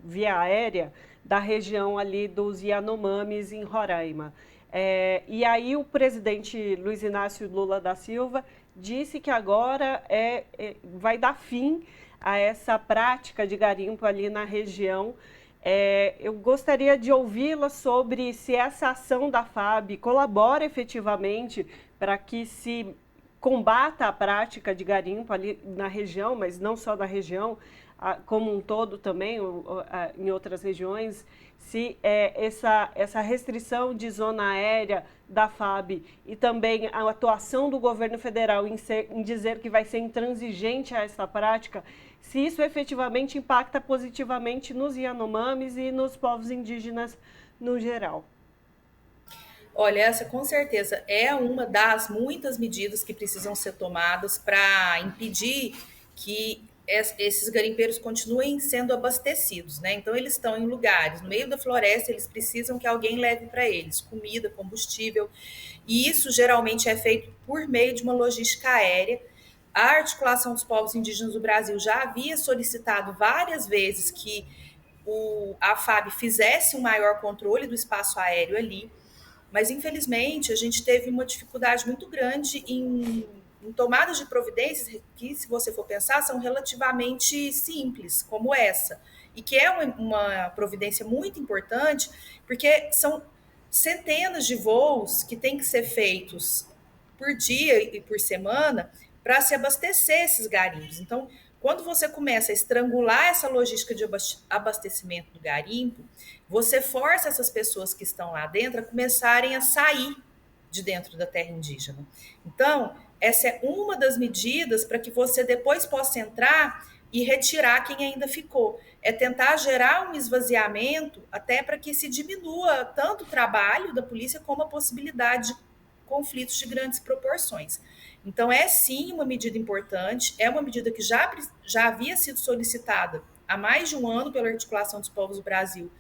via aérea da região ali dos Yanomamis em Roraima. E aí o presidente Luiz Inácio Lula da Silva disse que agora vai dar fim a essa prática de garimpo ali na região. Eu gostaria de ouvi-la sobre se essa ação da FAB colabora efetivamente para que se combata a prática de garimpo ali na região, mas não só da região, como um todo também, em outras regiões, se essa restrição de zona aérea da FAB e também a atuação do governo federal em dizer que vai ser intransigente a essa prática, se isso efetivamente impacta positivamente nos Yanomamis e nos povos indígenas no geral. Olha, essa com certeza é uma das muitas medidas que precisam ser tomadas para impedir que esses garimpeiros continuem sendo abastecidos, né? Então, eles estão em lugares, no meio da floresta, eles precisam que alguém leve para eles comida, combustível, e isso geralmente é feito por meio de uma logística aérea. A Articulação dos Povos Indígenas do Brasil já havia solicitado várias vezes que a FAB fizesse um maior controle do espaço aéreo ali, mas, infelizmente, a gente teve uma dificuldade muito grande em tomadas de providências que, se você for pensar, são relativamente simples, como essa, e que é uma providência muito importante, porque são centenas de voos que têm que ser feitos por dia e por semana para se abastecer esses garimpos. Então, quando você começa a estrangular essa logística de abastecimento do garimpo, você força essas pessoas que estão lá dentro a começarem a sair de dentro da terra indígena. Então, essa é uma das medidas para que você depois possa entrar e retirar quem ainda ficou. É tentar gerar um esvaziamento até para que se diminua tanto o trabalho da polícia como a possibilidade de conflitos de grandes proporções. Então, é sim uma medida importante, é uma medida que já havia sido solicitada há mais de um ano pela Articulação dos Povos do Brasil,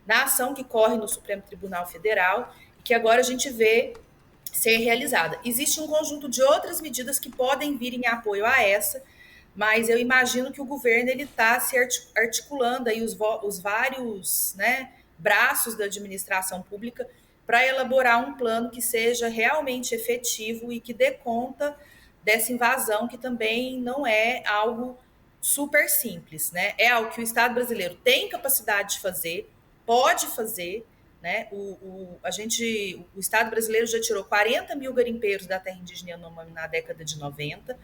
na ação que corre no Supremo Tribunal Federal, e que agora a gente vê ser realizada. Existe um conjunto de outras medidas que podem vir em apoio a essa, mas eu imagino que o governo está se articulando aí os vários, né, braços da administração pública para elaborar um plano que seja realmente efetivo e que dê conta dessa invasão, que também não é algo super simples, né? É algo que o Estado brasileiro tem capacidade de fazer, pode fazer, né? O Estado brasileiro já tirou 40 mil garimpeiros da terra indígena Yanomami na década de 90,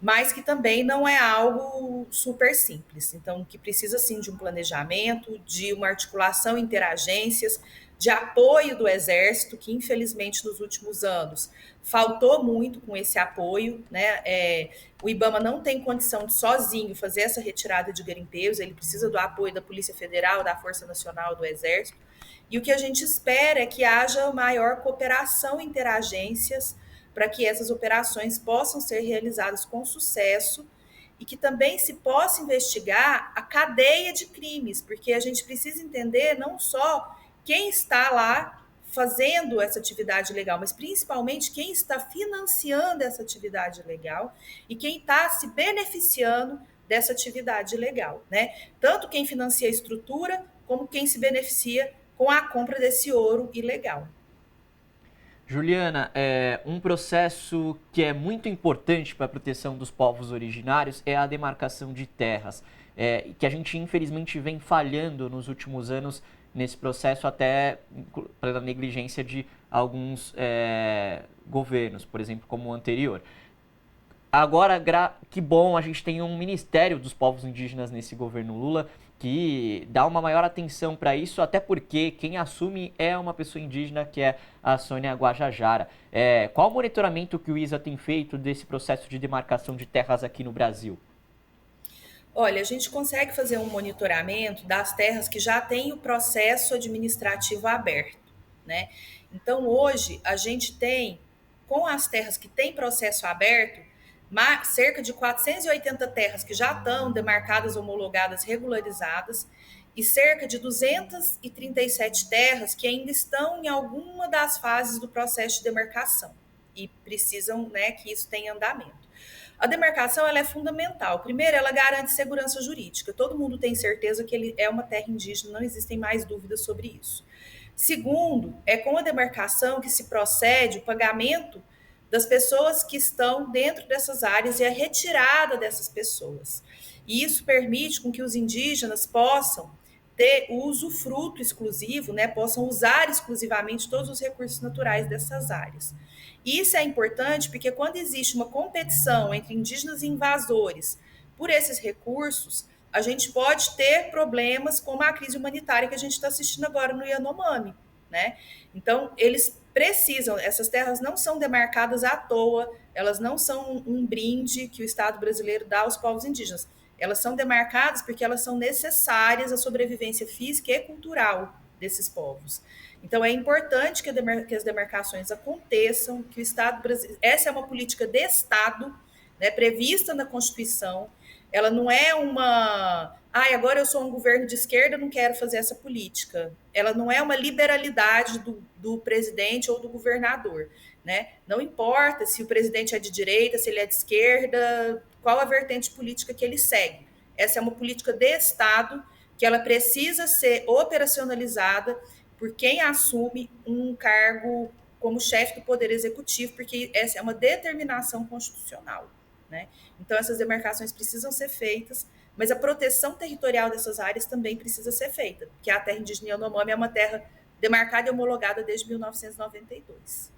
mas que também não é algo super simples. Então, que precisa, sim, de um planejamento, de uma articulação interagências, de apoio do Exército, que, infelizmente, nos últimos anos faltou muito com esse apoio, né? O IBAMA não tem condição de sozinho fazer essa retirada de garimpeiros, ele precisa do apoio da Polícia Federal, da Força Nacional, do Exército, e o que a gente espera é que haja maior cooperação interagências para que essas operações possam ser realizadas com sucesso e que também se possa investigar a cadeia de crimes, porque a gente precisa entender não só quem está lá fazendo essa atividade legal, mas principalmente quem está financiando essa atividade legal e quem está se beneficiando dessa atividade legal, né? Tanto quem financia a estrutura, como quem se beneficia com a compra desse ouro ilegal. Juliana, um processo que é muito importante para a proteção dos povos originários é a demarcação de terras, que a gente infelizmente vem falhando nos últimos anos nesse processo, até pela negligência de alguns governos, por exemplo, como o anterior. Agora, que bom, a gente tem um Ministério dos Povos Indígenas nesse governo Lula, que dá uma maior atenção para isso, até porque quem assume é uma pessoa indígena, que é a Sônia Guajajara. Qual o monitoramento que o ISA tem feito desse processo de demarcação de terras aqui no Brasil? Olha, a gente consegue fazer um monitoramento das terras que já têm o processo administrativo aberto, né? Então, hoje, a gente tem, com as terras que têm processo aberto, cerca de 480 terras que já estão demarcadas, homologadas, regularizadas, e cerca de 237 terras que ainda estão em alguma das fases do processo de demarcação e precisam, né, que isso tenha andamento. A demarcação ela é fundamental. Primeiro, ela garante segurança jurídica. Todo mundo tem certeza que ele é uma terra indígena, não existem mais dúvidas sobre isso. Segundo, é com a demarcação que se procede o pagamento das pessoas que estão dentro dessas áreas e a retirada dessas pessoas. E isso permite com que os indígenas possam ter o usufruto exclusivo, né, possam usar exclusivamente todos os recursos naturais dessas áreas. Isso é importante porque quando existe uma competição entre indígenas e invasores por esses recursos, a gente pode ter problemas como a crise humanitária que a gente está assistindo agora no Yanomami, né? Então, eles precisam, essas terras não são demarcadas à toa, elas não são um brinde que o Estado brasileiro dá aos povos indígenas. Elas são demarcadas porque elas são necessárias à sobrevivência física e cultural desses povos. Então, é importante que as demarcações aconteçam, que o Estado brasileiro... Essa é uma política de Estado, né, prevista na Constituição. Ela não é uma... agora eu sou um governo de esquerda, não quero fazer essa política. Ela não é uma liberalidade do presidente ou do governador, né? Não importa se o presidente é de direita, se ele é de esquerda, qual a vertente política que ele segue. Essa é uma política de Estado que ela precisa ser operacionalizada por quem assume um cargo como chefe do Poder Executivo, porque essa é uma determinação constitucional, né? Então, essas demarcações precisam ser feitas, mas a proteção territorial dessas áreas também precisa ser feita, porque a terra indígena Yanomami é uma terra demarcada e homologada desde 1992.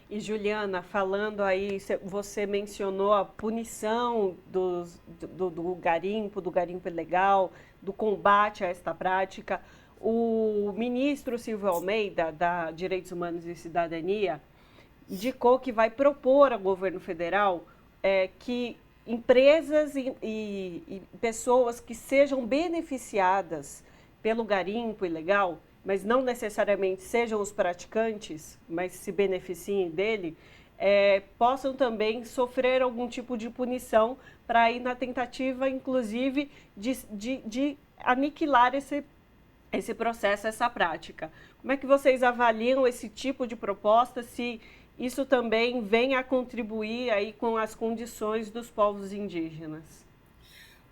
E Juliana, falando aí, você mencionou a punição do garimpo ilegal, do combate a esta prática. O ministro Silvio Almeida, da Direitos Humanos e Cidadania, indicou que vai propor ao governo federal que empresas e pessoas que sejam beneficiadas pelo garimpo ilegal, mas não necessariamente sejam os praticantes, mas se beneficiem dele, possam também sofrer algum tipo de punição para ir na tentativa, inclusive, de aniquilar esse processo, essa prática. Como é que vocês avaliam esse tipo de proposta, se isso também vem a contribuir aí com as condições dos povos indígenas?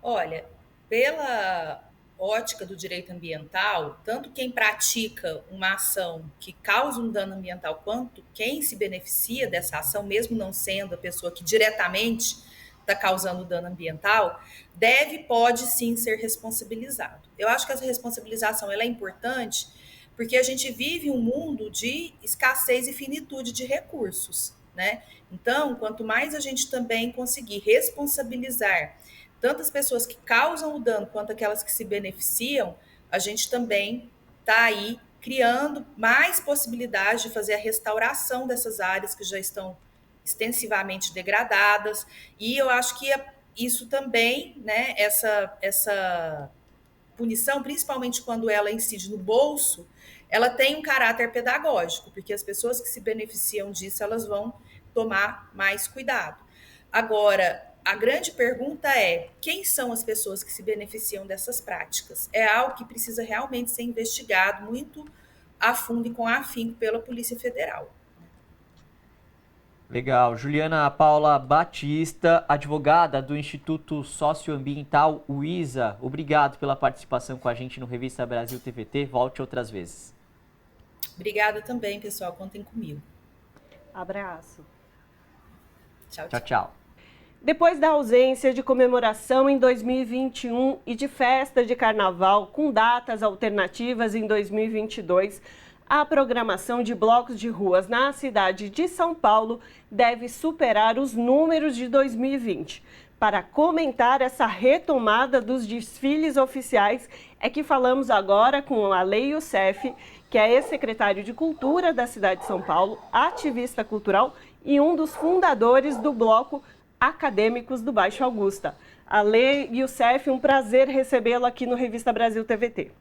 Olha, pela ótica do direito ambiental, tanto quem pratica uma ação que causa um dano ambiental, quanto quem se beneficia dessa ação, mesmo não sendo a pessoa que diretamente está causando dano ambiental, pode sim ser responsabilizado. Eu acho que essa responsabilização ela é importante porque a gente vive um mundo de escassez e finitude de recursos, né? Então, quanto mais a gente também conseguir responsabilizar tanto as pessoas que causam o dano quanto aquelas que se beneficiam, a gente também está aí criando mais possibilidades de fazer a restauração dessas áreas que já estão extensivamente degradadas. E eu acho que isso também, né, essa punição, principalmente quando ela incide no bolso, ela tem um caráter pedagógico, porque as pessoas que se beneficiam disso, elas vão tomar mais cuidado. Agora, a grande pergunta é: quem são as pessoas que se beneficiam dessas práticas? É algo que precisa realmente ser investigado muito a fundo e com afinco pela Polícia Federal. Legal. Juliana Paula Batista, advogada do Instituto Socioambiental UISA, obrigado pela participação com a gente no Revista Brasil TVT. Volte outras vezes. Obrigada também, pessoal. Contem comigo. Abraço. Tchau, tchau. Tchau. Depois da ausência de comemoração em 2021 e de festa de carnaval com datas alternativas em 2022, a programação de blocos de ruas na cidade de São Paulo deve superar os números de 2020. Para comentar essa retomada dos desfiles oficiais, é que falamos agora com a Lei Youssef, que é ex-secretário de Cultura da cidade de São Paulo, ativista cultural e um dos fundadores do bloco Acadêmicos do Baixo Augusta. A Lei Youssef, um prazer recebê-lo aqui no Revista Brasil TVT.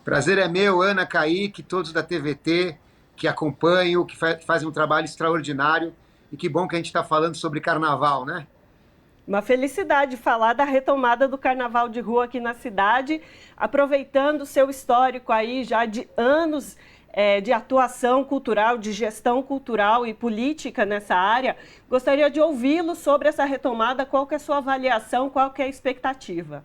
Prazer é meu, Ana, Kaique, todos da TVT, que acompanham, que fazem um trabalho extraordinário. E que bom que a gente está falando sobre carnaval, né? Uma felicidade falar da retomada do carnaval de rua aqui na cidade, aproveitando o seu histórico aí já de anos de atuação cultural, de gestão cultural e política nessa área. Gostaria de ouvi-lo sobre essa retomada, qual que é a sua avaliação, qual que é a expectativa?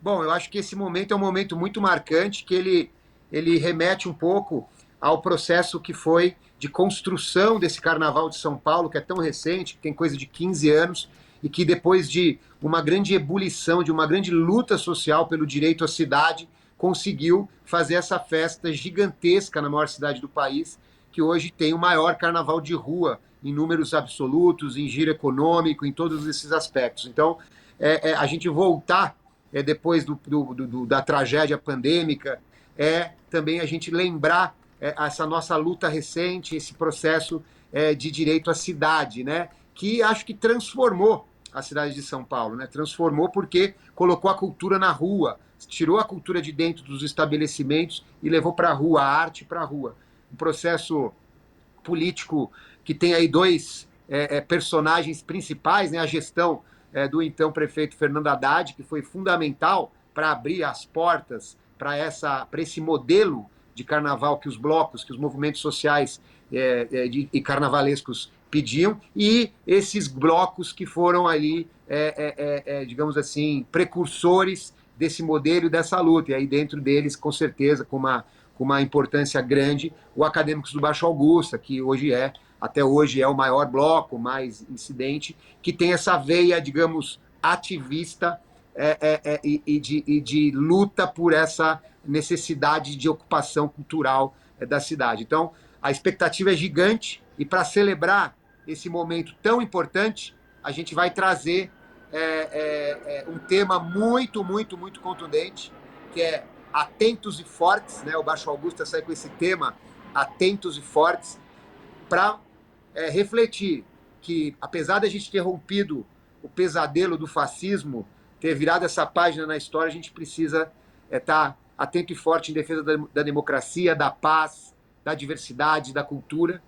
Bom, eu acho que esse momento é um momento muito marcante, que ele remete um pouco ao processo que foi de construção desse Carnaval de São Paulo, que é tão recente, que tem coisa de 15 anos, e que depois de uma grande ebulição, de uma grande luta social pelo direito à cidade, conseguiu fazer essa festa gigantesca na maior cidade do país, que hoje tem o maior carnaval de rua, em números absolutos, em giro econômico, em todos esses aspectos. Então, a gente voltar depois da tragédia pandêmica, também a gente lembrar essa nossa luta recente, esse processo de direito à cidade, né? Que acho que transformou a cidade de São Paulo, né? Transformou porque colocou a cultura na rua, tirou a cultura de dentro dos estabelecimentos e levou para a rua, a arte para a rua. Um processo político que tem aí dois personagens principais, né? A gestão do então prefeito Fernando Haddad, que foi fundamental para abrir as portas para esse modelo de carnaval que os blocos, que os movimentos sociais e carnavalescos pediam, e esses blocos que foram ali, digamos assim, precursores desse modelo e dessa luta. E aí dentro deles, com certeza, com uma importância grande, o Acadêmicos do Baixo Augusta, que até hoje é o maior bloco, mais incidente, que tem essa veia, digamos, ativista e de luta por essa necessidade de ocupação cultural da cidade. Então, a expectativa é gigante, E para celebrar esse momento tão importante, a gente vai trazer um tema muito, muito, muito contundente, que é Atentos e Fortes, né? O Baixo Augusta sai com esse tema, Atentos e Fortes, para refletir que, apesar de a gente ter rompido o pesadelo do fascismo, ter virado essa página na história, a gente precisa estar atento e forte em defesa da democracia, da paz, da diversidade, da cultura.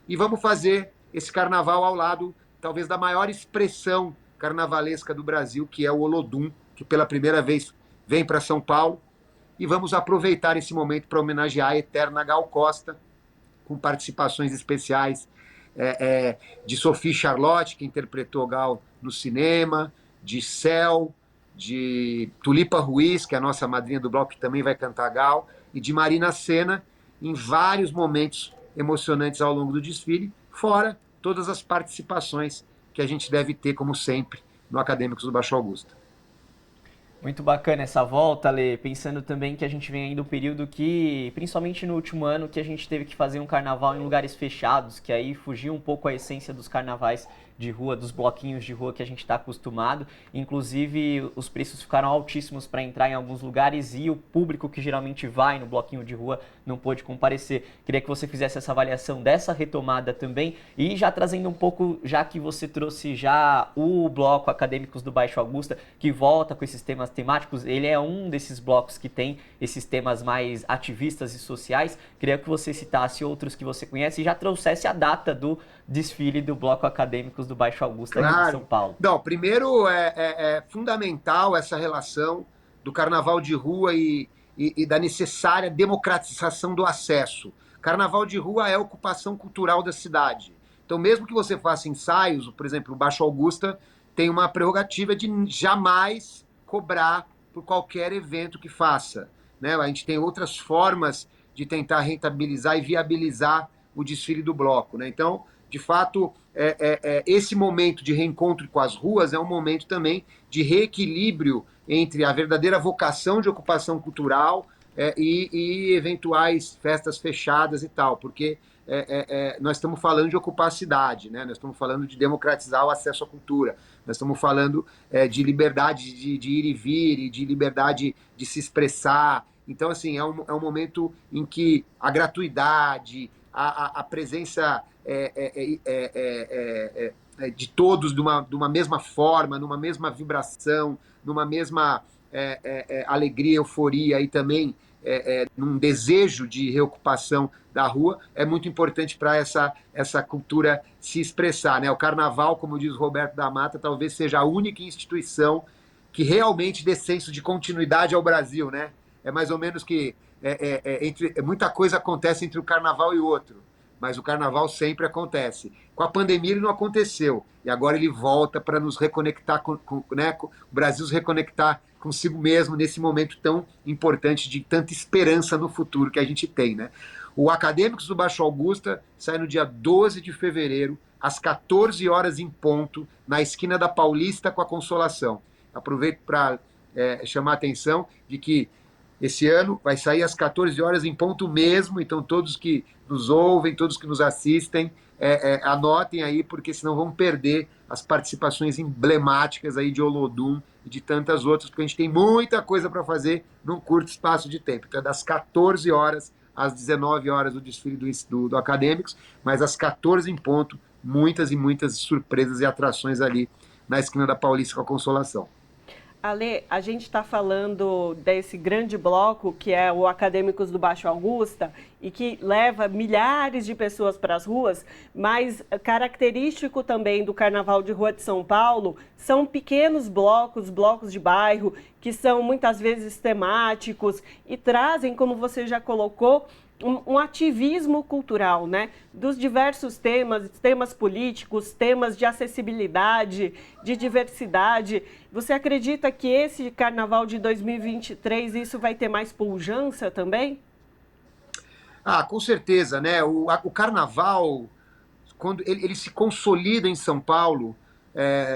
E vamos fazer esse carnaval ao lado, talvez, da maior expressão carnavalesca do Brasil, que é o Olodum, que pela primeira vez vem para São Paulo. E vamos aproveitar esse momento para homenagear a eterna Gal Costa, com participações especiais de Sophie Charlotte, que interpretou Gal no cinema, de Cel, de Tulipa Ruiz, que é a nossa madrinha do bloco, que também vai cantar Gal, e de Marina Sena, em vários momentos emocionantes ao longo do desfile, fora todas as participações que a gente deve ter, como sempre, no Acadêmicos do Baixo Augusta. Muito bacana essa volta, Lê, pensando também que a gente vem ainda um período que, principalmente no último ano, que a gente teve que fazer um carnaval em lugares fechados, que aí fugiu um pouco a essência dos carnavais de rua, dos bloquinhos de rua que a gente está acostumado. Inclusive, os preços ficaram altíssimos para entrar em alguns lugares e o público que geralmente vai no bloquinho de rua não pôde comparecer. Queria que você fizesse essa avaliação dessa retomada também e já trazendo um pouco, já que você trouxe já o bloco Acadêmicos do Baixo Augusta, que volta com esses temas temáticos, ele é um desses blocos que tem esses temas mais ativistas e sociais. Queria que você citasse outros que você conhece e já trouxesse a data do desfile do bloco Acadêmicos do Baixo Augusta, aqui de São Paulo. Não, primeiro é fundamental essa relação do carnaval de rua e da necessária democratização do acesso. Carnaval de rua é ocupação cultural da cidade. Então, mesmo que você faça ensaios, por exemplo, o Baixo Augusta tem uma prerrogativa de jamais cobrar por qualquer evento que faça, né? A gente tem outras formas de tentar rentabilizar e viabilizar o desfile do bloco, né? Então, de fato, esse momento de reencontro com as ruas é um momento também de reequilíbrio entre a verdadeira vocação de ocupação cultural e eventuais festas fechadas e tal, porque nós estamos falando de ocupar a cidade, né? Nós estamos falando de democratizar o acesso à cultura, nós estamos falando de liberdade de ir e vir, e de liberdade de se expressar. Então, assim, é um momento em que a gratuidade, a presença de todos de uma mesma forma, numa mesma vibração, numa mesma alegria, euforia e também num desejo de reocupação da rua, é muito importante para essa cultura se expressar, né? O carnaval, como diz Roberto da Mata, talvez seja a única instituição que realmente dê senso de continuidade ao Brasil, né? É mais ou menos que muita coisa acontece entre o carnaval e o outro, mas o carnaval sempre acontece. Com a pandemia ele não aconteceu, e agora ele volta para nos reconectar, né, o Brasil se reconectar consigo mesmo nesse momento tão importante de tanta esperança no futuro que a gente tem, né? O Acadêmicos do Baixo Augusta sai no dia 12 de fevereiro, às 14 horas em ponto, na esquina da Paulista com a Consolação. Aproveito para chamar a atenção de que esse ano vai sair às 14 horas em ponto mesmo, então todos que nos ouvem, todos que nos assistem, anotem aí, porque senão vão perder as participações emblemáticas aí de Olodum e de tantas outras, porque a gente tem muita coisa para fazer num curto espaço de tempo. Então é das 14 horas às 19 horas o desfile do Acadêmicos, mas às 14 em ponto, muitas e muitas surpresas e atrações ali na esquina da Paulista com a Consolação. Ale, a gente está falando desse grande bloco que é o Acadêmicos do Baixo Augusta e que leva milhares de pessoas para as ruas, mas característico também do Carnaval de Rua de São Paulo são pequenos blocos, blocos de bairro, que são muitas vezes temáticos e trazem, como você já colocou, um ativismo cultural, né? Dos diversos temas políticos, temas de acessibilidade, de diversidade. Você acredita que esse carnaval de 2023 isso vai ter mais pujança também? Com certeza, né? O carnaval, quando ele se consolida em São Paulo,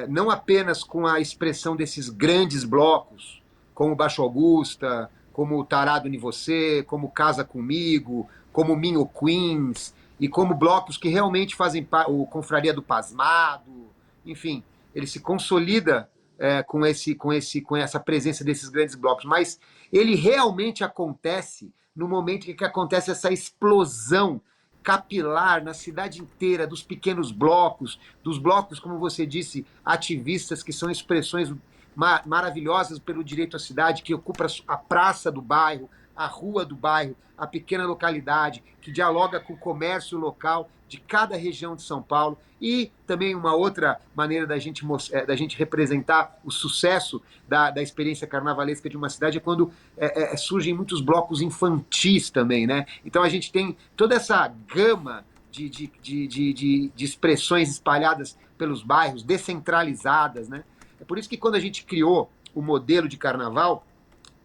não apenas com a expressão desses grandes blocos, como o Baixo Augusta, como o Tarado em Você, como Casa Comigo, como Minho Queens e como blocos que realmente fazem o Confraria do Pasmado, enfim, ele se consolida com essa presença desses grandes blocos, mas ele realmente acontece no momento em que acontece essa explosão capilar na cidade inteira, dos pequenos blocos, dos blocos, como você disse, ativistas, que são expressões maravilhosas pelo direito à cidade, que ocupa a praça do bairro, a rua do bairro, a pequena localidade, que dialoga com o comércio local de cada região de São Paulo. E também uma outra maneira da gente representar o sucesso da experiência carnavalesca de uma cidade é quando surgem muitos blocos infantis também, né? Então a gente tem toda essa gama de expressões espalhadas pelos bairros, descentralizadas, né? É por isso que quando a gente criou o modelo de carnaval,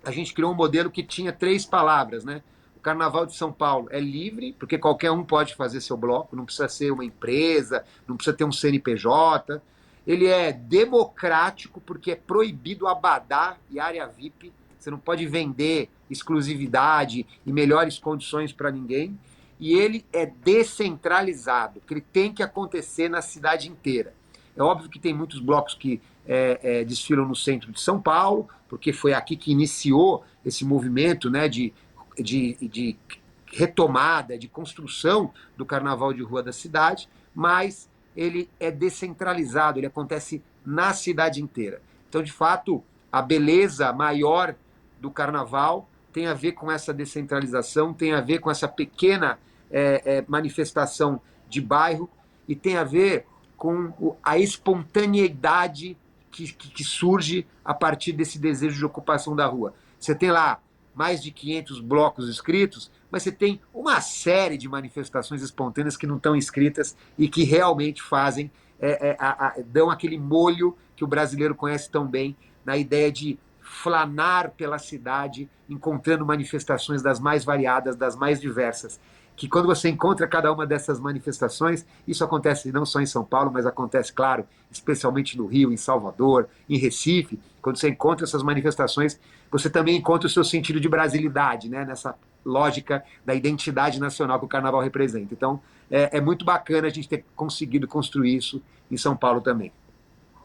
a gente criou um modelo que tinha 3 palavras, né? O Carnaval de São Paulo é livre, porque qualquer um pode fazer seu bloco, não precisa ser uma empresa, não precisa ter um CNPJ. Ele é democrático, porque é proibido abadá e área VIP. Você não pode vender exclusividade e melhores condições para ninguém. E ele é descentralizado, que ele tem que acontecer na cidade inteira. É óbvio que tem muitos blocos que desfilam no centro de São Paulo, porque foi aqui que iniciou esse movimento, né, de retomada, de construção do carnaval de rua da cidade, mas ele é descentralizado, ele acontece na cidade inteira. Então, de fato, a beleza maior do carnaval tem a ver com essa descentralização, tem a ver com essa pequena manifestação de bairro e tem a ver com a espontaneidade que surge a partir desse desejo de ocupação da rua. Você tem lá mais de 500 blocos inscritos, mas você tem uma série de manifestações espontâneas que não estão inscritas e que realmente fazem, dão aquele molho que o brasileiro conhece tão bem, na ideia de flanar pela cidade, encontrando manifestações das mais variadas, das mais diversas. Que quando você encontra cada uma dessas manifestações, isso acontece não só em São Paulo, mas acontece, claro, especialmente no Rio, em Salvador, em Recife. Quando você encontra essas manifestações, você também encontra o seu sentido de brasilidade, né? Nessa lógica da identidade nacional que o Carnaval representa. Então, é muito bacana a gente ter conseguido construir isso em São Paulo também.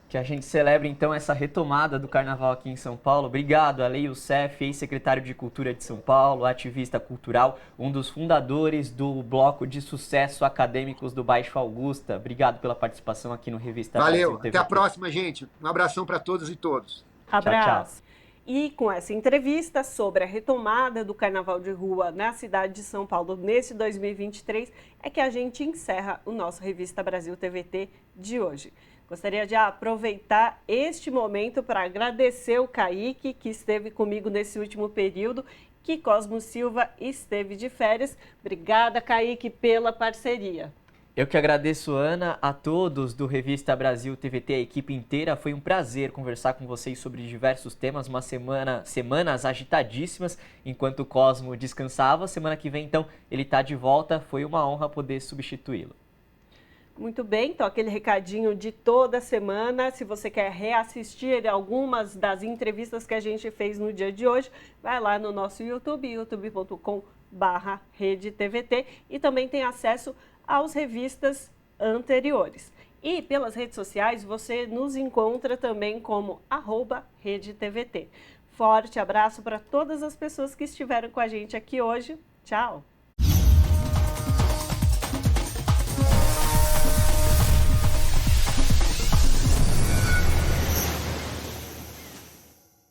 Que a gente celebre, então, essa retomada do Carnaval aqui em São Paulo. Obrigado, Ale Youssef, ex-secretário de Cultura de São Paulo, ativista cultural, um dos fundadores do Bloco de Sucesso Acadêmicos do Baixo Augusta. Obrigado pela participação aqui no Revista Valeu, Brasil até a próxima, gente. Um abração para todas e todos. Abraço. Tchau, tchau. E com essa entrevista sobre a retomada do Carnaval de Rua na cidade de São Paulo nesse 2023, é que a gente encerra o nosso Revista Brasil TVT de hoje. Gostaria de aproveitar este momento para agradecer o Kaique, que esteve comigo nesse último período, que Cosmo Silva esteve de férias. Obrigada, Kaique, pela parceria. Eu que agradeço, Ana, a todos do Revista Brasil TVT, a equipe inteira. Foi um prazer conversar com vocês sobre diversos temas, semanas agitadíssimas, enquanto o Cosmo descansava. Semana que vem, então, ele está de volta. Foi uma honra poder substituí-lo. Muito bem, então aquele recadinho de toda semana. Se você quer reassistir algumas das entrevistas que a gente fez no dia de hoje, vai lá no nosso YouTube, youtube.com/RedeTVT, e também tem acesso às revistas anteriores. E pelas redes sociais você nos encontra também como @RedeTVT. Forte abraço para todas as pessoas que estiveram com a gente aqui hoje. Tchau!